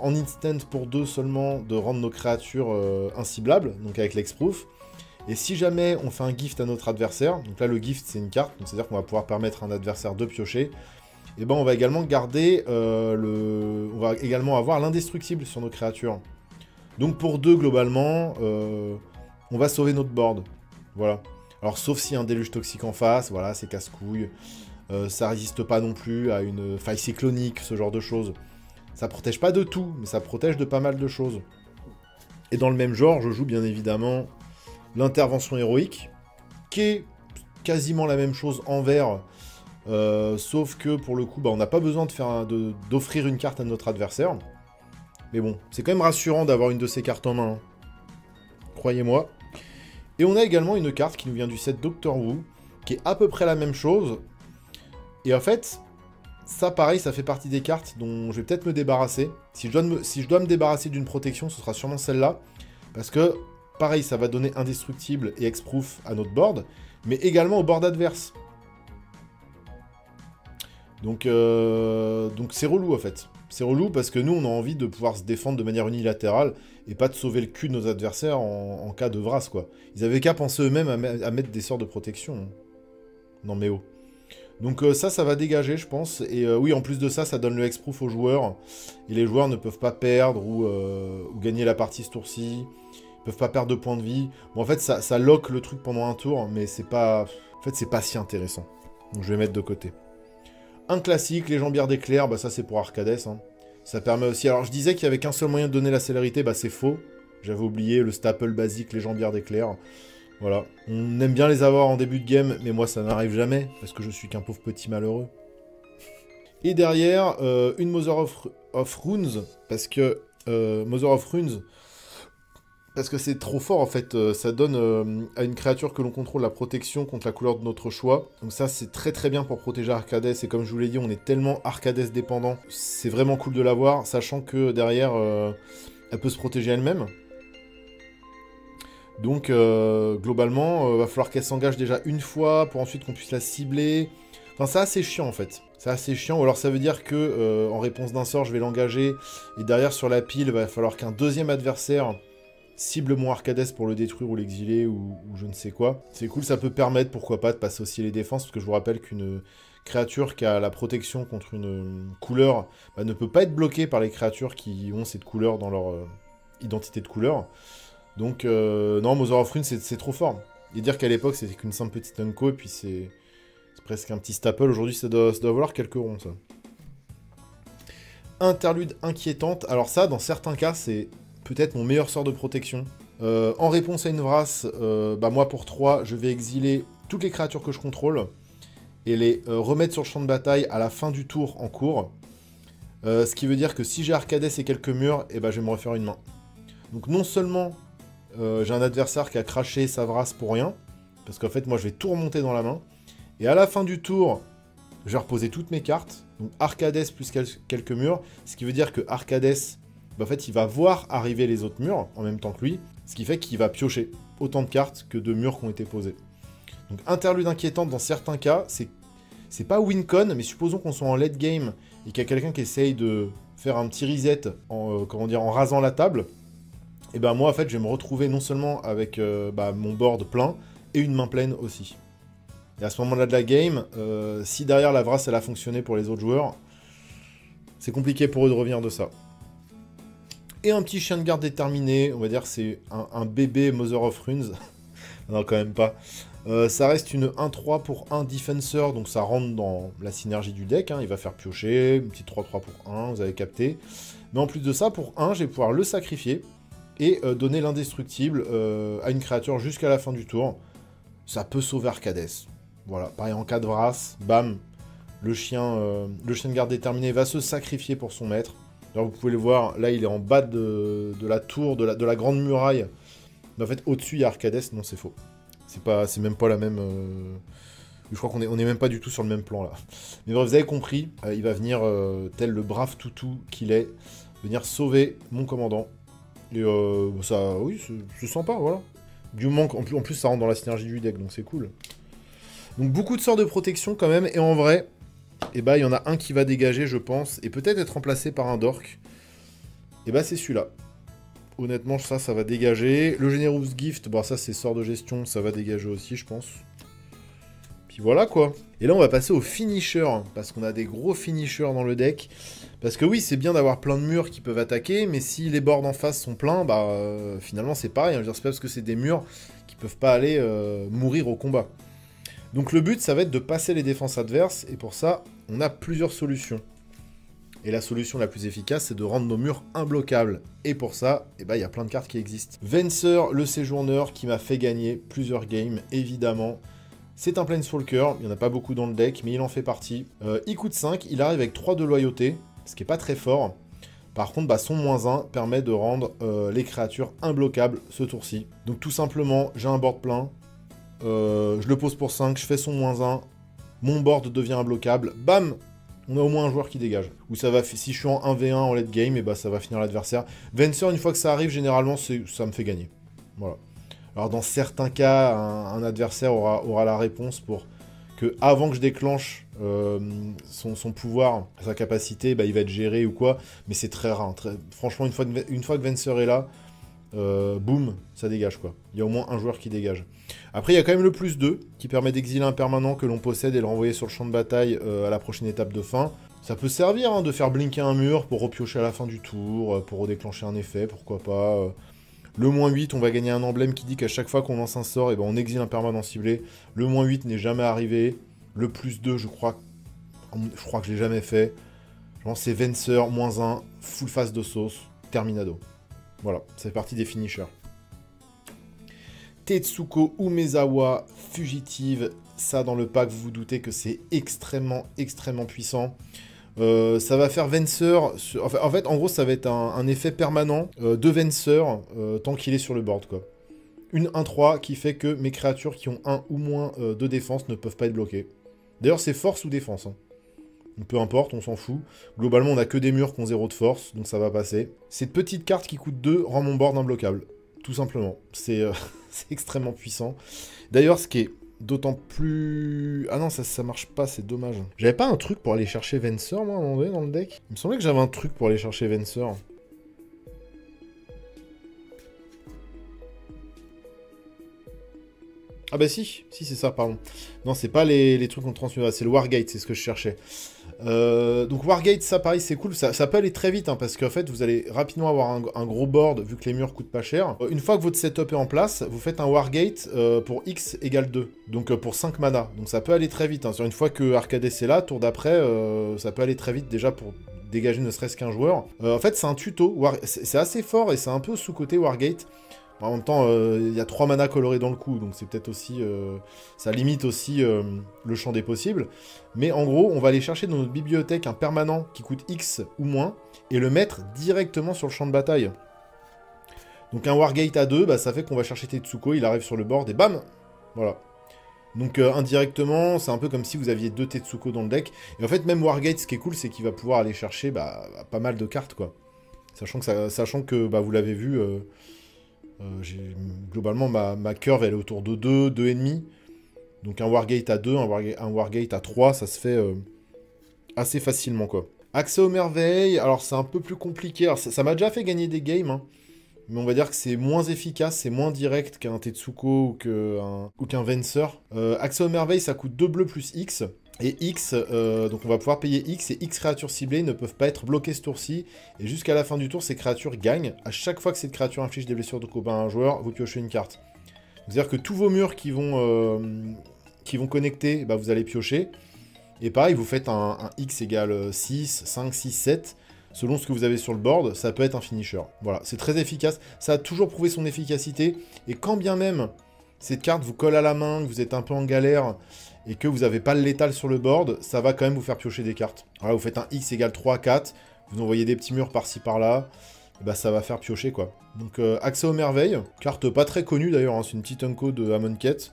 en instant pour 2 seulement, de rendre nos créatures inciblables, donc avec l'exproof. Et si jamais on fait un gift à notre adversaire, donc là le gift c'est une carte, donc c'est-à-dire qu'on va pouvoir permettre à un adversaire de piocher, et ben on va également garder on va également avoir l'indestructible sur nos créatures. Donc pour 2 globalement, on va sauver notre board. Voilà. Alors sauf s'il y a un déluge toxique en face, voilà, c'est casse-couille. Ça résiste pas non plus à une faille cyclonique, ce genre de choses. Ça protège pas de tout, mais ça protège de pas mal de choses. Et dans le même genre, je joue bien évidemment l'intervention héroïque, qui est quasiment la même chose en vert, sauf que pour le coup, on n'a pas besoin d'offrir une carte à notre adversaire. Mais bon, c'est quand même rassurant d'avoir une de ces cartes en main, hein. Croyez-moi. Et on a également une carte qui nous vient du set Doctor Who, qui est à peu près la même chose. Et en fait, ça pareil, ça fait partie des cartes dont je vais peut-être me débarrasser. Si je dois me débarrasser d'une protection, ce sera sûrement celle-là. Parce que, pareil, ça va donner indestructible et hexproof à notre board, mais également au board adverse. Donc c'est relou en fait. C'est relou parce que nous, on a envie de pouvoir se défendre de manière unilatérale et pas de sauver le cul de nos adversaires en cas de vras, quoi. Ils avaient qu'à penser eux-mêmes à mettre des sorts de protection, hein. Non mais oh. Donc ça va dégager, je pense. Et oui, en plus de ça, ça donne le hexproof aux joueurs. Et les joueurs ne peuvent pas perdre ou gagner la partie ce tour-ci. Ils peuvent pas perdre de points de vie. Bon, en fait, ça lock le truc pendant un tour, mais c'est pas... En fait, c'est pas si intéressant. Donc je vais mettre de côté. Un classique, les jambières d'éclair, ça c'est pour Arcades, hein. Ça permet aussi... Alors je disais qu'il y avait qu'un seul moyen de donner la célérité, c'est faux. J'avais oublié le staple basique, les jambières d'éclair. Voilà. On aime bien les avoir en début de game, mais moi ça n'arrive jamais, parce que je suis qu'un pauvre petit malheureux. Et derrière, une Mother of Runes, parce que... Mother of Runes... Parce que c'est trop fort en fait, ça donne à une créature que l'on contrôle la protection contre la couleur de notre choix. Donc ça c'est très très bien pour protéger Arcades, et comme je vous l'ai dit, on est tellement Arcades dépendant. C'est vraiment cool de l'avoir, sachant que derrière, elle peut se protéger elle-même. Donc globalement, va falloir qu'elle s'engage déjà une fois pour ensuite qu'on puisse la cibler. Enfin c'est assez chiant en fait. C'est assez chiant, ou alors ça veut dire que en réponse d'un sort je vais l'engager, et derrière sur la pile, va falloir qu'un deuxième adversaire cible mon Arcades pour le détruire ou l'exiler ou je ne sais quoi. C'est cool, ça peut permettre, pourquoi pas, de passer aussi les défenses, parce que je vous rappelle qu'une créature qui a la protection contre une couleur ne peut pas être bloquée par les créatures qui ont cette couleur dans leur identité de couleur. Donc non, Mother of Runes c'est trop fort. Et dire qu'à l'époque c'était qu'une simple petite unco, et puis c'est presque un petit staple, aujourd'hui ça doit valoir quelques ronds ça. Interlude inquiétante, alors ça dans certains cas c'est peut-être mon meilleur sort de protection. En réponse à une Vras, moi pour 3, je vais exiler toutes les créatures que je contrôle et les remettre sur le champ de bataille à la fin du tour en cours. Ce qui veut dire que si j'ai Arcades et quelques murs, je vais me refaire une main. Donc non seulement j'ai un adversaire qui a craché sa Vras pour rien, parce qu'en fait moi je vais tout remonter dans la main, et à la fin du tour, je vais reposer toutes mes cartes, donc Arcades plus quelques murs, ce qui veut dire que Arcades... en fait, il va voir arriver les autres murs en même temps que lui, ce qui fait qu'il va piocher autant de cartes que de murs qui ont été posés. Donc, interlude inquiétante dans certains cas, c'est pas win-con, mais supposons qu'on soit en late game et qu'il y a quelqu'un qui essaye de faire un petit reset en rasant la table, et moi, en fait, je vais me retrouver non seulement avec mon board plein et une main pleine aussi. Et à ce moment-là de la game, si derrière la Vras, elle a fonctionné pour les autres joueurs, c'est compliqué pour eux de revenir de ça. Et un petit chien de garde déterminé, on va dire c'est un bébé Mother of Runes. Non, quand même pas. Ça reste une 1-3 pour 1 Defenseur, donc ça rentre dans la synergie du deck, hein. Il va faire piocher, une petite 3-3 pour 1, vous avez capté. Mais en plus de ça, pour 1, je vais pouvoir le sacrifier et donner l'indestructible à une créature jusqu'à la fin du tour. Ça peut sauver Arcades. Voilà, pareil en cas de Vras, bam, le chien de garde déterminé va se sacrifier pour son maître. Alors vous pouvez le voir, là il est en bas de la tour, de la grande muraille. Mais en fait au-dessus il y a Arcades, non c'est faux. C'est même pas la même... Je crois qu'on est même pas du tout sur le même plan là. Mais bref, vous avez compris, il va venir, tel le brave toutou qu'il est, venir sauver mon commandant. Et ça, oui, c'est sympa, voilà. Du moment qu'en plus ça rentre dans la synergie du deck, donc c'est cool. Donc beaucoup de sorts de protection quand même, et en vrai, eh bah, il y en a un qui va dégager, je pense, et peut-être être remplacé par un Dork. Et bah c'est celui-là. Honnêtement, ça va dégager. Le Generous Gift, bon ça c'est sort de gestion, ça va dégager aussi, je pense. Puis voilà quoi. Et là on va passer au finisher, parce qu'on a des gros finishers dans le deck. Parce que oui, c'est bien d'avoir plein de murs qui peuvent attaquer, mais si les boards en face sont pleins, bah finalement c'est pareil. Hein. Je veux dire, c'est pas parce que c'est des murs qui peuvent pas aller mourir au combat. Donc le but, ça va être de passer les défenses adverses, et pour ça, on a plusieurs solutions. Et la solution la plus efficace, c'est de rendre nos murs imbloquables. Et pour ça, eh ben, y a plein de cartes qui existent. Venser, le séjourneur, qui m'a fait gagner plusieurs games, évidemment. C'est un Planeswalker, il n'y en a pas beaucoup dans le deck, mais il en fait partie. Il coûte 5, il arrive avec 3 de loyauté, ce qui n'est pas très fort. Par contre, bah, son -1 permet de rendre les créatures imbloquables ce tour-ci. Donc tout simplement, j'ai un board plein, je le pose pour 5, je fais son -1, mon board devient imbloquable, bam! On a au moins un joueur qui dégage. Ou ça va, si je suis en 1v1 en late game, et bah ça va finir l'adversaire. Venser, une fois que ça arrive, généralement, ça me fait gagner. Voilà. Alors dans certains cas, un adversaire aura la réponse pour que, avant que je déclenche son pouvoir, sa capacité, bah, il va être géré ou quoi. Mais c'est très rare. Franchement, une fois que Venser est là, boum, ça dégage quoi. Il y a au moins un joueur qui dégage. Après, il y a quand même le +2 qui permet d'exiler un permanent que l'on possède et le renvoyer sur le champ de bataille à la prochaine étape de fin. Ça peut servir hein, de faire blinker un mur pour repiocher à la fin du tour, pour redéclencher un effet, pourquoi pas. Le -8, on va gagner un emblème qui dit qu'à chaque fois qu'on lance un sort, et ben on exile un permanent ciblé. Le -8 n'est jamais arrivé. Le +2, je crois que je l'ai jamais fait. Genre c'est Venser, -1, full face de sauce, terminado. Voilà, c'est parti des finishers. Tetsuko Umezawa, fugitive. Ça, dans le pack, vous vous doutez que c'est extrêmement, extrêmement puissant. Ça va faire Venser... En fait, en gros, ça va être un effet permanent de Venser tant qu'il est sur le board, quoi. Une 1-3 qui fait que mes créatures qui ont 1 ou moins de défense ne peuvent pas être bloquées. D'ailleurs, c'est force ou défense. Hein. Peu importe, on s'en fout. Globalement, on a que des murs qui ont 0 de force, donc ça va passer. Cette petite carte qui coûte 2 rend mon board imbloquable. Tout simplement. C'est extrêmement puissant. D'ailleurs, ce qui est d'autant plus... Ah non, ça marche pas, c'est dommage. J'avais pas un truc pour aller chercher Venser, moi, à un moment donné, dans le deck? Il me semblait que j'avais un truc pour aller chercher Venser. Ah bah si, c'est ça, pardon. Non, c'est pas les trucs qu'on transmet, c'est le Wargate, c'est ce que je cherchais. Donc Wargate, ça pareil, c'est cool, ça peut aller très vite, hein, parce qu'en fait, vous allez rapidement avoir un gros board, vu que les murs coûtent pas cher. Une fois que votre setup est en place, vous faites un Wargate pour X égale 2, donc pour 5 mana. Donc ça peut aller très vite, hein. Une fois que Arcades est là, tour d'après, ça peut aller très vite, déjà pour dégager ne serait-ce qu'un joueur. En fait, c'est un tuto, c'est assez fort, et c'est un peu sous-côté Wargate. En même temps, il y a 3 manas colorés dans le coup, donc c'est peut-être aussi... ça limite aussi le champ des possibles. Mais en gros, on va aller chercher dans notre bibliothèque un permanent qui coûte X ou moins, et le mettre directement sur le champ de bataille. Donc un Wargate à 2, bah, ça fait qu'on va chercher Tetsuko, il arrive sur le board, et bam. Voilà. Donc indirectement, c'est un peu comme si vous aviez 2 Tetsuko dans le deck. Et en fait, même Wargate, ce qui est cool, c'est qu'il va pouvoir aller chercher pas mal de cartes, quoi. Sachant que bah, vous l'avez vu... globalement, ma curve, elle est autour de 2, 2,5. Donc un Wargate à 2, un Wargate à 3, ça se fait assez facilement, quoi. Accès aux merveilles, alors c'est un peu plus compliqué. Alors ça m'a déjà fait gagner des games, hein, mais on va dire que c'est moins efficace, c'est moins direct qu'un Tetsuko ou qu'un Venser. Accès aux merveilles, ça coûte 2 bleus plus X. Et X, donc on va pouvoir payer X, et X créatures ciblées ne peuvent pas être bloquées ce tour-ci. Et jusqu'à la fin du tour, ces créatures gagnent. À chaque fois que cette créature inflige des blessures de combat à un joueur, vous piochez une carte. C'est-à-dire que tous vos murs qui vont connecter, bah, vous allez piocher. Et pareil, vous faites un X égale 6, 5, 6, 7. Selon ce que vous avez sur le board, ça peut être un finisher. Voilà, c'est très efficace. Ça a toujours prouvé son efficacité. Et quand bien même cette carte vous colle à la main, que vous êtes un peu en galère... et que vous n'avez pas le létal sur le board, ça va quand même vous faire piocher des cartes. Voilà, vous faites un X égale 3, 4, vous envoyez des petits murs par-ci, par-là, et bah ça va faire piocher, quoi. Donc, accès aux merveilles, carte pas très connue, d'ailleurs, hein, c'est une petite unco de Amonkhet.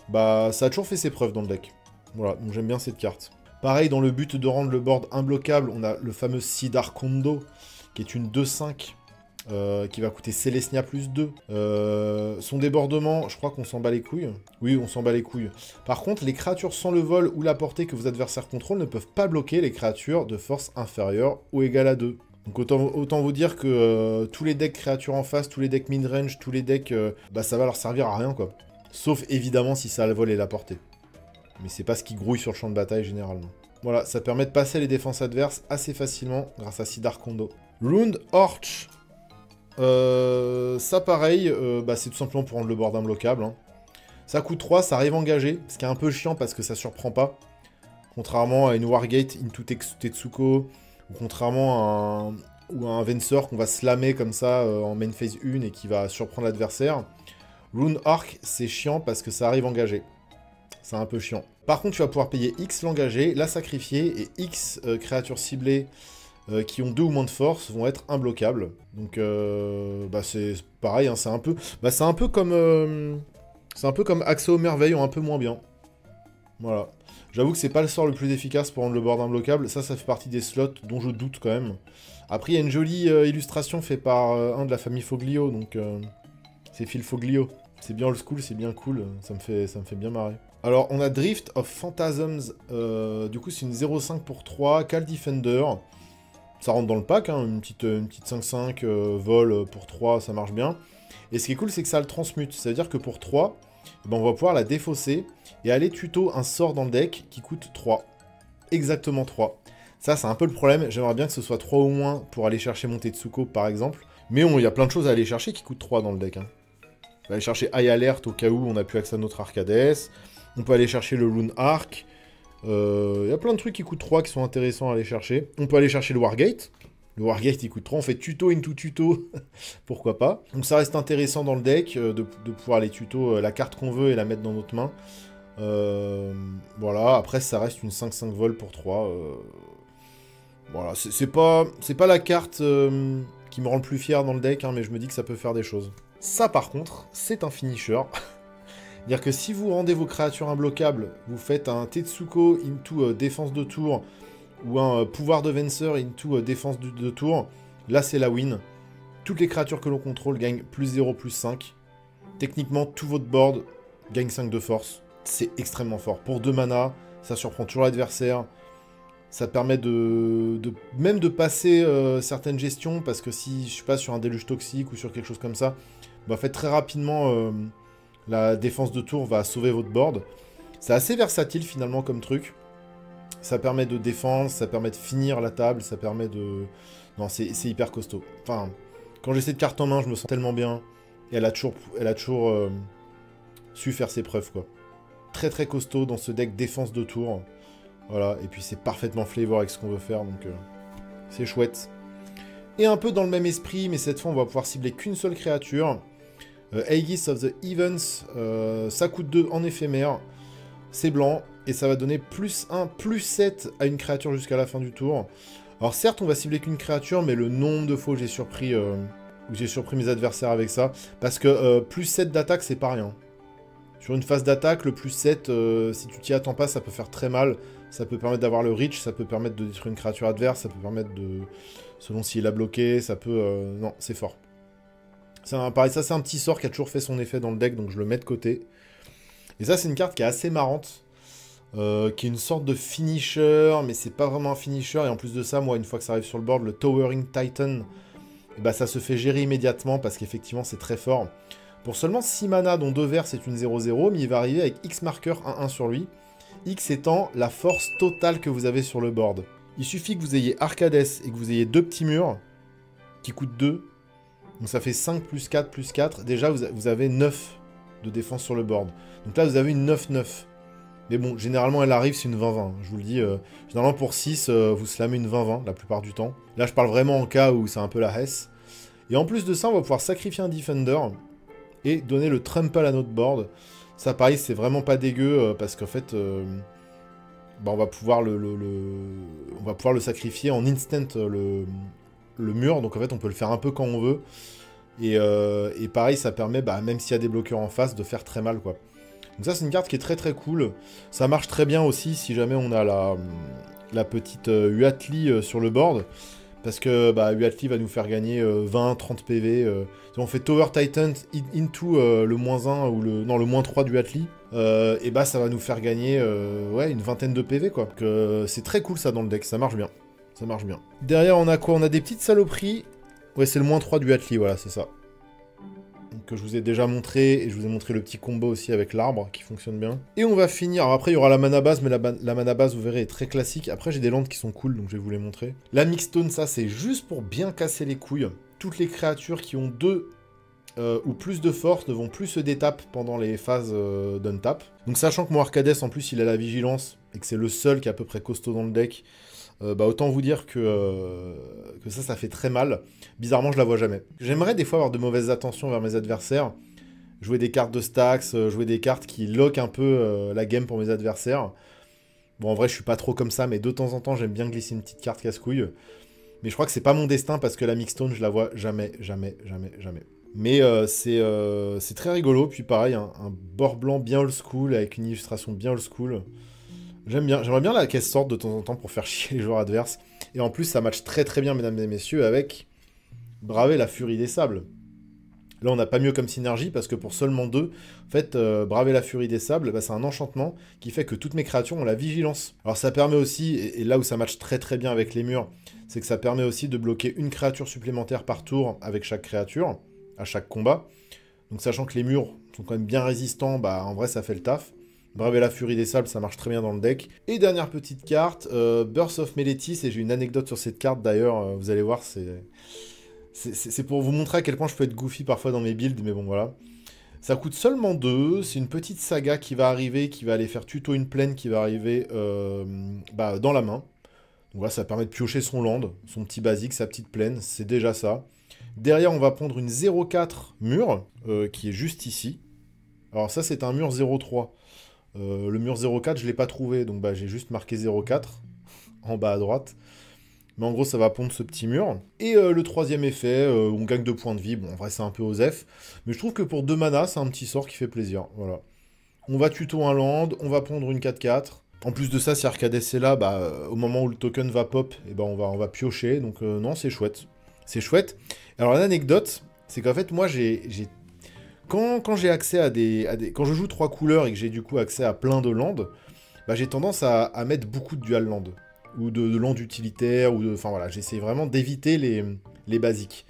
Bah, ça a toujours fait ses preuves dans le deck. Voilà, donc j'aime bien cette carte. Pareil, dans le but de rendre le board imbloquable, on a le fameux Sidar Kondo, qui est une 2-5 qui va coûter Célestia plus 2. Son débordement, je crois qu'on s'en bat les couilles. Oui, on s'en bat les couilles. Par contre, les créatures sans le vol ou la portée que vos adversaires contrôlent ne peuvent pas bloquer les créatures de force inférieure ou égale à 2. Donc autant vous dire que tous les decks créatures en face, tous les decks mid-range, tous les decks, bah ça va leur servir à rien, quoi. Sauf évidemment si ça a le vol et la portée. Mais c'est pas ce qui grouille sur le champ de bataille généralement. Voilà, ça permet de passer les défenses adverses assez facilement grâce à Sidar Kondo. Rune Orch. Ça pareil, bah, c'est tout simplement pour rendre le board imbloquable. Hein. Ça coûte 3, ça arrive engagé, ce qui est un peu chiant parce que ça surprend pas. Contrairement à une Wargate into Tetsuko, ou contrairement à un Venser qu'on va slammer comme ça en main phase 1 et qui va surprendre l'adversaire. Rune Arc, c'est chiant parce que ça arrive engagé. C'est un peu chiant. Par contre, tu vas pouvoir payer X l'engagé, la sacrifier, et X créatures ciblées qui ont 2 ou moins de force vont être imbloquables. Donc, bah c'est pareil, hein, c'est un peu comme Axo Merveille, en un peu moins bien. Voilà. J'avoue que c'est pas le sort le plus efficace pour rendre le board imbloquable. Ça fait partie des slots dont je doute quand même. Après, il y a une jolie illustration faite par un de la famille Foglio, donc c'est Phil Foglio. C'est bien old school, c'est bien cool, ça me fait bien marrer. Alors, on a Drift of Phantasms, du coup c'est une 0,5 pour 3, Cal Defender. Ça rentre dans le pack, hein, une petite 5-5, vol pour 3, ça marche bien. Et ce qui est cool, c'est que ça le transmute, ça veut dire que pour 3, ben, on va pouvoir la défausser et aller tuto un sort dans le deck qui coûte 3. Exactement 3. Ça, c'est un peu le problème, j'aimerais bien que ce soit 3 ou moins pour aller chercher mon Tetsuko par exemple. Mais il y a plein de choses à aller chercher qui coûtent 3 dans le deck. Hein. On va aller chercher High Alert au cas où on n'a plus accès à notre Arcades. On peut aller chercher le Rune Arc. Il y a plein de trucs qui coûtent 3 qui sont intéressants à aller chercher. On peut aller chercher le Wargate. Le Wargate il coûte 3, on fait tuto into tuto, pourquoi pas. Donc ça reste intéressant dans le deck de pouvoir aller tuto la carte qu'on veut et la mettre dans notre main. Voilà, après ça reste une 5-5 vol pour 3. Voilà, c'est pas la carte qui me rend le plus fier dans le deck, hein, mais je me dis que ça peut faire des choses. Ça par contre, c'est un finisher. C'est-à-dire que si vous rendez vos créatures imbloquables, vous faites un Tetsuko into défense de tour, ou un pouvoir de Venser into défense de tour, là c'est la win. Toutes les créatures que l'on contrôle gagnent plus 0, plus 5. Techniquement, tout votre board gagne 5 de force. C'est extrêmement fort. Pour 2 mana, ça surprend toujours l'adversaire. Ça permet même de passer certaines gestions, parce que si je suis pas sur un déluge toxique ou sur quelque chose comme ça, bah, en fait très rapidement la défense de tour va sauver votre board. C'est assez versatile finalement comme truc. Ça permet de défendre, ça permet de finir la table, ça permet de... Non, c'est hyper costaud. Enfin, quand j'ai cette carte en main, je me sens tellement bien. Et elle a toujours su faire ses preuves, quoi. Très très costaud dans ce deck défense de tour. Voilà, et puis c'est parfaitement flavor avec ce qu'on veut faire, donc c'est chouette. Et un peu dans le même esprit, mais cette fois on va pouvoir cibler qu'une seule créature. Aegis of the Events, ça coûte 2 en éphémère. C'est blanc, et ça va donner plus 1, plus 7 à une créature jusqu'à la fin du tour. Alors certes, on va cibler qu'une créature, mais le nombre de fois où j'ai surpris mes adversaires avec ça, parce que plus 7 d'attaque, c'est pas rien. Sur une phase d'attaque, le plus 7, si tu t'y attends pas, ça peut faire très mal. Ça peut permettre d'avoir le reach, ça peut permettre de détruire une créature adverse, ça peut permettre de... Selon s'il a bloqué, ça peut... Non, c'est fort. Pareil, ça c'est un petit sort qui a toujours fait son effet dans le deck, donc je le mets de côté. Et ça, c'est une carte qui est assez marrante, qui est une sorte de finisher, mais c'est pas vraiment un finisher. Et en plus de ça, moi, une fois que ça arrive sur le board, le Towering Titan, et bah, ça se fait gérer immédiatement, parce qu'effectivement, c'est très fort. Pour seulement 6 mana, dont 2 verts, c'est une 0-0, mais il va arriver avec X marqueur 1-1 sur lui. X étant la force totale que vous avez sur le board. Il suffit que vous ayez Arcades et que vous ayez 2 petits murs, qui coûtent 2. Donc ça fait 5 plus 4 plus 4. Déjà, vous avez 9 de défense sur le board. Donc là, vous avez une 9-9. Mais bon, généralement, elle arrive, c'est une 20-20. Je vous le dis, généralement pour 6, vous slamez une 20-20 la plupart du temps. Là, je parle vraiment en cas où c'est un peu la hesse. Et en plus de ça, on va pouvoir sacrifier un Defender et donner le trample à notre board. Ça, pareil, c'est vraiment pas dégueu, parce qu'en fait, bah, on va pouvoir le sacrifier en instant, le mur. Donc en fait, on peut le faire un peu quand on veut. Et pareil, ça permet, bah, même s'il y a des bloqueurs en face, de faire très mal, quoi. Donc ça, c'est une carte qui est très très cool. Ça marche très bien aussi si jamais on a la petite Huatli sur le board. Parce que bah, Huatli va nous faire gagner 20-30 PV. Si on fait Tower Titan into le -1 ou le... Non, le -3 du Huatli. Et bah ça va nous faire gagner ouais, une vingtaine de PV quoi. C'est très cool ça dans le deck, ça marche bien. Ça marche bien. Derrière on a quoi? On a des petites saloperies. Ouais, c'est le -3 du Huatli, voilà, c'est ça. Que je vous ai déjà montré, et je vous ai montré le petit combo aussi avec l'arbre, qui fonctionne bien. Et on va finir, alors après il y aura la mana base, mais la mana base, vous verrez, est très classique. Après j'ai des landes qui sont cool, donc je vais vous les montrer. La Mixstone, ça c'est juste pour bien casser les couilles. Toutes les créatures qui ont 2 ou plus de force ne vont plus se détaper pendant les phases d'untap. Donc sachant que mon Arcades, en plus, il a la vigilance, et que c'est le seul qui est à peu près costaud dans le deck, bah autant vous dire que ça fait très mal. Bizarrement, je la vois jamais. J'aimerais des fois avoir de mauvaises attentions vers mes adversaires, jouer des cartes de stacks, jouer des cartes qui loquent un peu la game pour mes adversaires. Bon, en vrai, je suis pas trop comme ça, mais de temps en temps, j'aime bien glisser une petite carte casse-couille. Mais je crois que c'est pas mon destin, parce que la Mixstone, je la vois jamais, jamais, jamais, jamais. Mais c'est très rigolo, puis pareil, un bord blanc bien old school, avec une illustration bien old school. J'aime bien, j'aimerais bien qu'elle sorte de temps en temps pour faire chier les joueurs adverses. Et en plus, ça match très très bien, mesdames et messieurs, avec Braver la Furie des Sables. Là, on n'a pas mieux comme synergie, parce que pour seulement 2, en fait, Braver la Furie des Sables, bah, c'est un enchantement qui fait que toutes mes créatures ont la vigilance. Alors ça permet aussi, et là où ça match très très bien avec les murs, c'est que ça permet aussi de bloquer une créature supplémentaire par tour avec chaque créature, à chaque combat. Donc sachant que les murs sont quand même bien résistants, bah en vrai ça fait le taf. Braver la Furie des Sables, ça marche très bien dans le deck. Et dernière petite carte, Burst of Meletis, et j'ai une anecdote sur cette carte d'ailleurs, vous allez voir, c'est pour vous montrer à quel point je peux être goofy parfois dans mes builds, mais bon voilà. Ça coûte seulement 2, c'est une petite saga qui va arriver, qui va aller faire tuto une plaine, qui va arriver bah, dans la main. Donc voilà, ça permet de piocher son land, son petit basique, sa petite plaine, c'est déjà ça. Derrière, on va prendre une 0,4 mur, qui est juste ici. Alors ça, c'est un mur 0,3. Le mur 0,4, je ne l'ai pas trouvé, donc bah, j'ai juste marqué 0,4 en bas à droite. Mais en gros, ça va pondre ce petit mur. Et le troisième effet, on gagne 2 points de vie. Bon, en vrai, c'est un peu osef. Mais je trouve que pour 2 mana, c'est un petit sort qui fait plaisir. Voilà. On va tuto un land, on va prendre une 4-4. En plus de ça, si Arcades est là, bah, au moment où le token va pop, et bah, on va piocher. Donc non, c'est chouette. C'est chouette. Alors l'anecdote, c'est qu'en fait, moi, quand j'ai accès à des... Quand je joue 3 couleurs et que j'ai du coup accès à plein de landes, bah, j'ai tendance à mettre beaucoup de dual land. Ou de landes utilitaires, ou de... Enfin voilà, j'essaie vraiment d'éviter les basiques.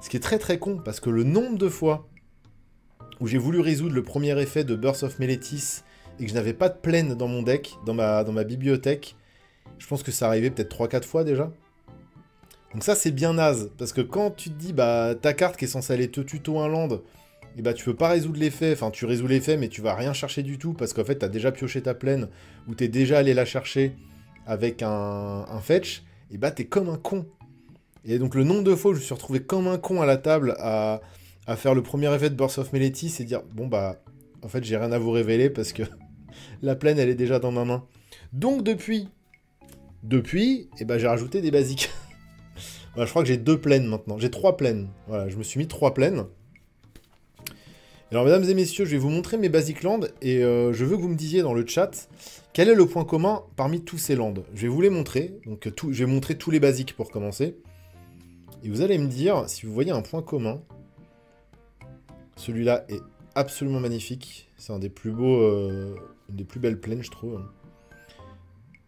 Ce qui est très très con, parce que le nombre de fois où j'ai voulu résoudre le premier effet de Burst of Meletis et que je n'avais pas de plaine dans mon deck, dans ma bibliothèque, je pense que ça arrivait peut-être 3-4 fois déjà. Donc ça c'est bien naze, parce que quand tu te dis, bah ta carte qui est censée aller te tuto un land, et bah tu peux pas résoudre l'effet, enfin tu résous l'effet mais tu vas rien chercher du tout, parce qu'en fait t'as déjà pioché ta plaine, ou t'es déjà allé la chercher avec un fetch, et bah t'es comme un con. Et donc le nombre de fois où je me suis retrouvé comme un con à la table à faire le premier effet de Burst of Meletis et dire, bon bah, en fait j'ai rien à vous révéler parce que la plaine elle est déjà dans ma main. Donc depuis, et bah j'ai rajouté des basiques. Voilà, je crois que j'ai 2 plaines maintenant, j'ai 3 plaines. Voilà, je me suis mis 3 plaines. Alors mesdames et messieurs, je vais vous montrer mes basic lands, et je veux que vous me disiez dans le chat quel est le point commun parmi tous ces lands. Je vais vous les montrer, donc je vais montrer tous les basiques pour commencer. Et vous allez me dire si vous voyez un point commun. Celui-là est absolument magnifique, c'est un des plus beaux, une des plus belles plaines je trouve.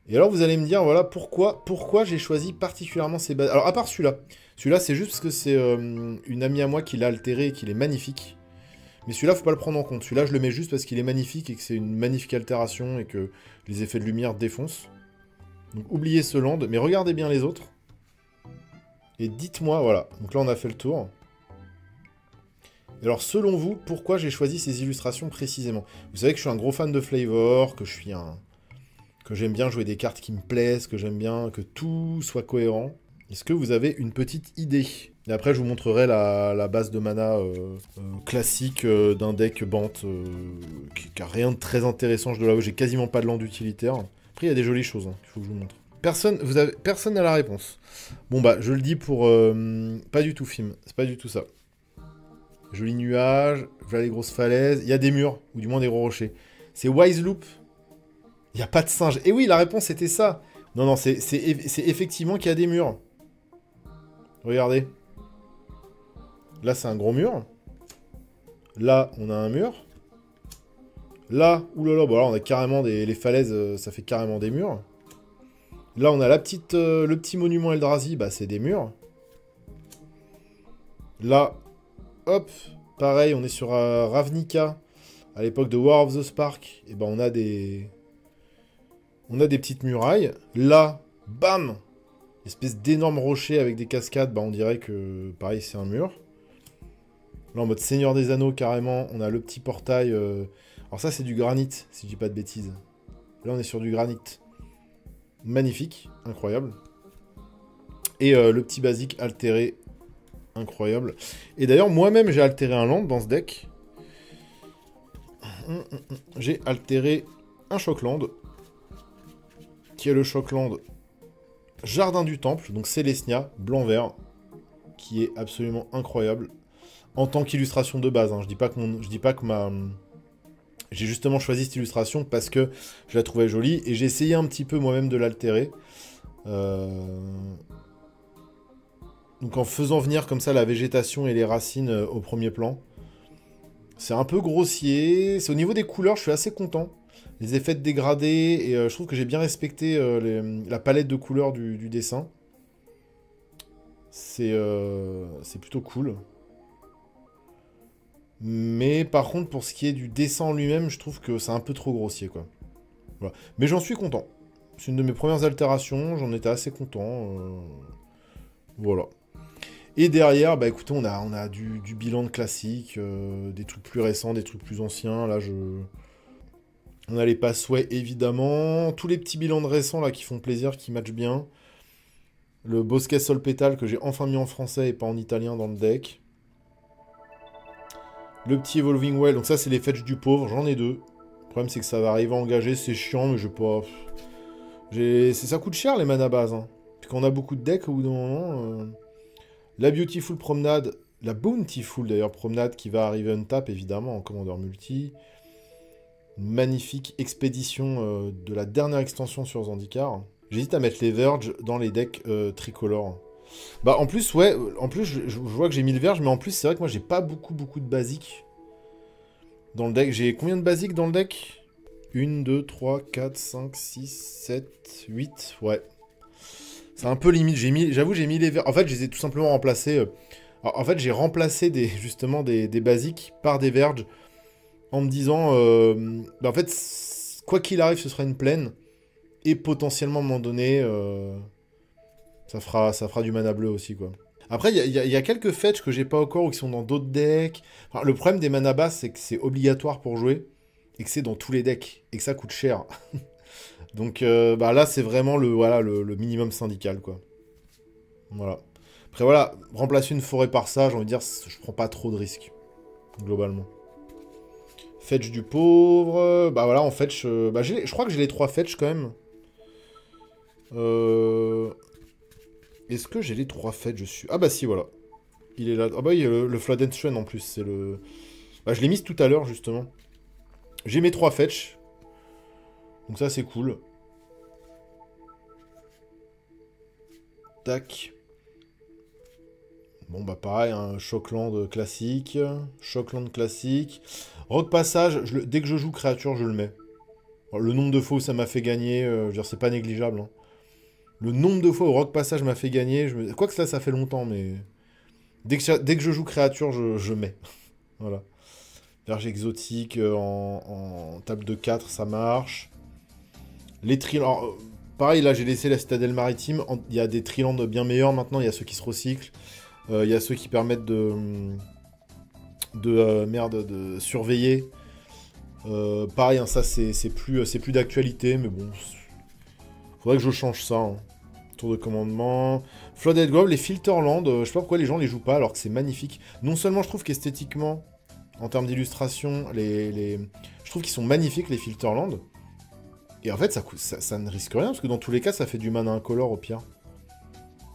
Et alors vous allez me dire, voilà, pourquoi j'ai choisi particulièrement ces basiques. Alors à part celui-là, c'est juste parce que c'est une amie à moi qui l'a altéré et qu'il est magnifique. Mais celui-là, faut pas le prendre en compte. Celui-là, je le mets juste parce qu'il est magnifique et que c'est une magnifique altération et que les effets de lumière défoncent. Donc, oubliez ce land, mais regardez bien les autres. Et dites-moi, voilà. Donc là, on a fait le tour. Et alors, selon vous, pourquoi j'ai choisi ces illustrations précisément? Vous savez que je suis un gros fan de Flavor, que j'aime bien jouer des cartes qui me plaisent, que j'aime bien que tout soit cohérent. Est-ce que vous avez une petite idée? Et après, je vous montrerai la base de mana classique d'un deck Bant qui a rien de très intéressant. Je dois l'avouer, j'ai quasiment pas de land utilitaire. Après, il y a des jolies choses, il faut que je vous montre. Personne n'a la réponse. Bon, bah, je le dis pour... pas du tout film, c'est pas du tout ça. Joli nuage, voilà les grosses falaises. Il y a des murs, ou du moins des gros rochers. C'est Wise Loop. Il n'y a pas de singe. Et oui, la réponse était ça. Non, c'est effectivement qu'il y a des murs. Regardez. Là, c'est un gros mur. Là, on a un mur. Là, oulala, bon là, on a carrément les falaises, ça fait carrément des murs. Là, on a le petit monument Eldrazi, bah c'est des murs. Là, hop, pareil, on est sur Ravnica, à l'époque de War of the Spark. Et ben on a des petites murailles. Là, bam, espèce d'énorme rocher avec des cascades, bah on dirait que, pareil, c'est un mur. Là, en mode Seigneur des Anneaux, carrément, on a le petit portail. Alors ça, c'est du granit, si je dis pas de bêtises. Là, on est sur du granit. Magnifique, incroyable. Et le petit basique altéré, incroyable. Et d'ailleurs, moi-même, j'ai altéré un land dans ce deck. J'ai altéré un Shockland, qui est le Shockland Jardin du Temple, donc Célestia, blanc-vert, qui est absolument incroyable. En tant qu'illustration de base, hein. Je dis pas que ma... J'ai justement choisi cette illustration parce que je la trouvais jolie et j'ai essayé un petit peu moi-même de l'altérer. Donc en faisant venir comme ça la végétation et les racines au premier plan. C'est un peu grossier. C'est au niveau des couleurs, je suis assez content. Les effets de dégradé, et je trouve que j'ai bien respecté la palette de couleurs du dessin. C'est plutôt cool. Mais par contre, pour ce qui est du dessin en lui-même, je trouve que c'est un peu trop grossier, quoi. Voilà. Mais j'en suis content. C'est une de mes premières altérations, j'en étais assez content. Voilà. Et derrière, bah écoutez, on a du bilan de classique, des trucs plus récents, des trucs plus anciens. Là, on a les Passway, évidemment. Tous les petits bilans de récents, là, qui font plaisir, qui matchent bien. Le Bosquet Sol Pétale, que j'ai enfin mis en français et pas en italien dans le deck. Le petit Evolving Well, donc ça c'est les fetch du pauvre, j'en ai deux. Le problème c'est que ça va arriver à engager, c'est chiant, mais je vais pas... Ça coûte cher les mana base, hein. Parce qu'on a beaucoup de decks au bout d'un moment. La Beautiful Promenade, la Bountiful d'ailleurs Promenade qui va arriver untap évidemment en commandeur multi. Une magnifique expédition de la dernière extension sur Zendikar. J'hésite à mettre les Verge dans les decks tricolores. Bah en plus, ouais, en plus je vois que j'ai mis le verge, mais en plus c'est vrai que moi j'ai pas beaucoup de basiques dans le deck. J'ai combien de basiques dans le deck? 1, 2, 3, 4, 5, 6, 7, 8, ouais. C'est un peu limite, j'avoue j'ai mis les verges. En fait je les ai tout simplement remplacés. Alors, en fait j'ai remplacé justement des basiques par des verges en me disant, bah, en fait quoi qu'il arrive ce sera une plaine et potentiellement à un moment donné... Ça fera du mana bleu aussi, quoi. Après, il y a quelques fetch que j'ai pas encore ou qui sont dans d'autres decks. Enfin, le problème des mana basses, c'est que c'est obligatoire pour jouer et que c'est dans tous les decks et que ça coûte cher. Donc bah là, c'est vraiment le minimum syndical, quoi. Voilà. Après, voilà, remplacer une forêt par ça, j'ai envie de dire, je prends pas trop de risques, globalement. Fetch du pauvre. Bah voilà, en fetch... bah, je crois que j'ai les 3 fetch, quand même. Est-ce que j'ai les 3 fetch? Ah bah si, voilà. Il est là. Ah bah il y a le Flood and Strain en plus, c'est le... Bah je l'ai mis tout à l'heure, justement. J'ai mes 3 fetch. Donc ça, c'est cool. Tac. Bon bah pareil, un Shockland classique. Shockland classique. Rock Passage, dès que je joue créature, je le mets. Alors, le nombre de fois où ça m'a fait gagner, je veux dire, c'est pas négligeable, hein. Le nombre de fois où Rock Passage m'a fait gagner, quoique ça fait longtemps, mais... Dès que je joue créature, je mets. Voilà. Verge exotique en table de 4, ça marche. Les trilands... pareil, là, j'ai laissé la citadelle maritime. Il y a des trilands bien meilleurs maintenant, il y a ceux qui se recyclent. Il y a ceux qui permettent de surveiller. Pareil, hein, ça, c'est plus d'actualité, mais bon... Faudrait que je change ça, hein. Tour de commandement. Flooded Grove, les Filterland, je sais pas pourquoi les gens les jouent pas alors que c'est magnifique. Non seulement je trouve qu'esthétiquement, en termes d'illustration, je trouve qu'ils sont magnifiques les Filterland. Et en fait, ça ne risque rien parce que dans tous les cas, ça fait du mana incolore au pire.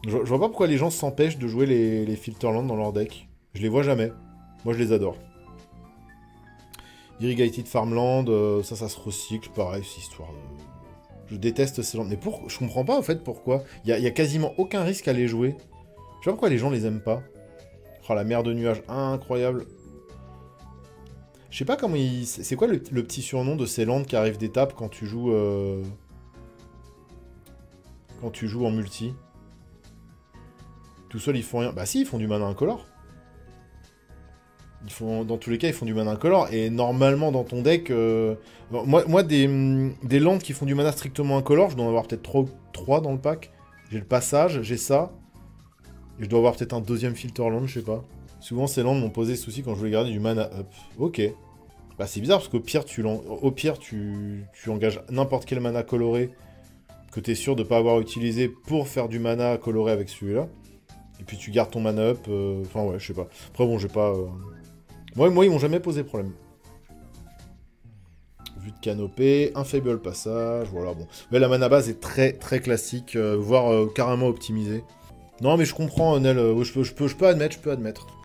Je vois pas pourquoi les gens s'empêchent de jouer les Filterland dans leur deck. Je les vois jamais. Moi, je les adore. Irrigated Farmland, ça se recycle, pareil, c'est histoire de... Je déteste ces gens. Mais je comprends pas, en fait, pourquoi. Il y a quasiment aucun risque à les jouer. Je sais pas pourquoi les gens les aiment pas. Oh, la mer de nuages, incroyable. Je sais pas comment il... C'est quoi le petit surnom de ces landes qui arrivent d'étape quand tu joues... Quand tu joues en multi? Tout seul, ils font rien. Bah si, ils font du mana incolore. Ils font... Dans tous les cas, ils font du mana incolore. Et normalement, dans ton deck... bon, moi des landes qui font du mana strictement incolore, je dois en avoir peut-être 3 dans le pack. J'ai le passage, j'ai ça. Et je dois avoir peut-être un deuxième filter land, je sais pas. Souvent, ces landes m'ont posé souci quand je voulais garder du mana up. Ok. Bah c'est bizarre, parce qu'au pire, tu engages n'importe quel mana coloré que t'es sûr de pas avoir utilisé pour faire du mana coloré avec celui-là. Et puis tu gardes ton mana up. Enfin ouais, je sais pas. Après bon, j'ai pas... Moi, ils m'ont jamais posé problème. Vue de canopée, un faible passage, voilà, bon. Mais la mana base est très très classique, voire carrément optimisée. Non mais je comprends, Nel, je peux admettre,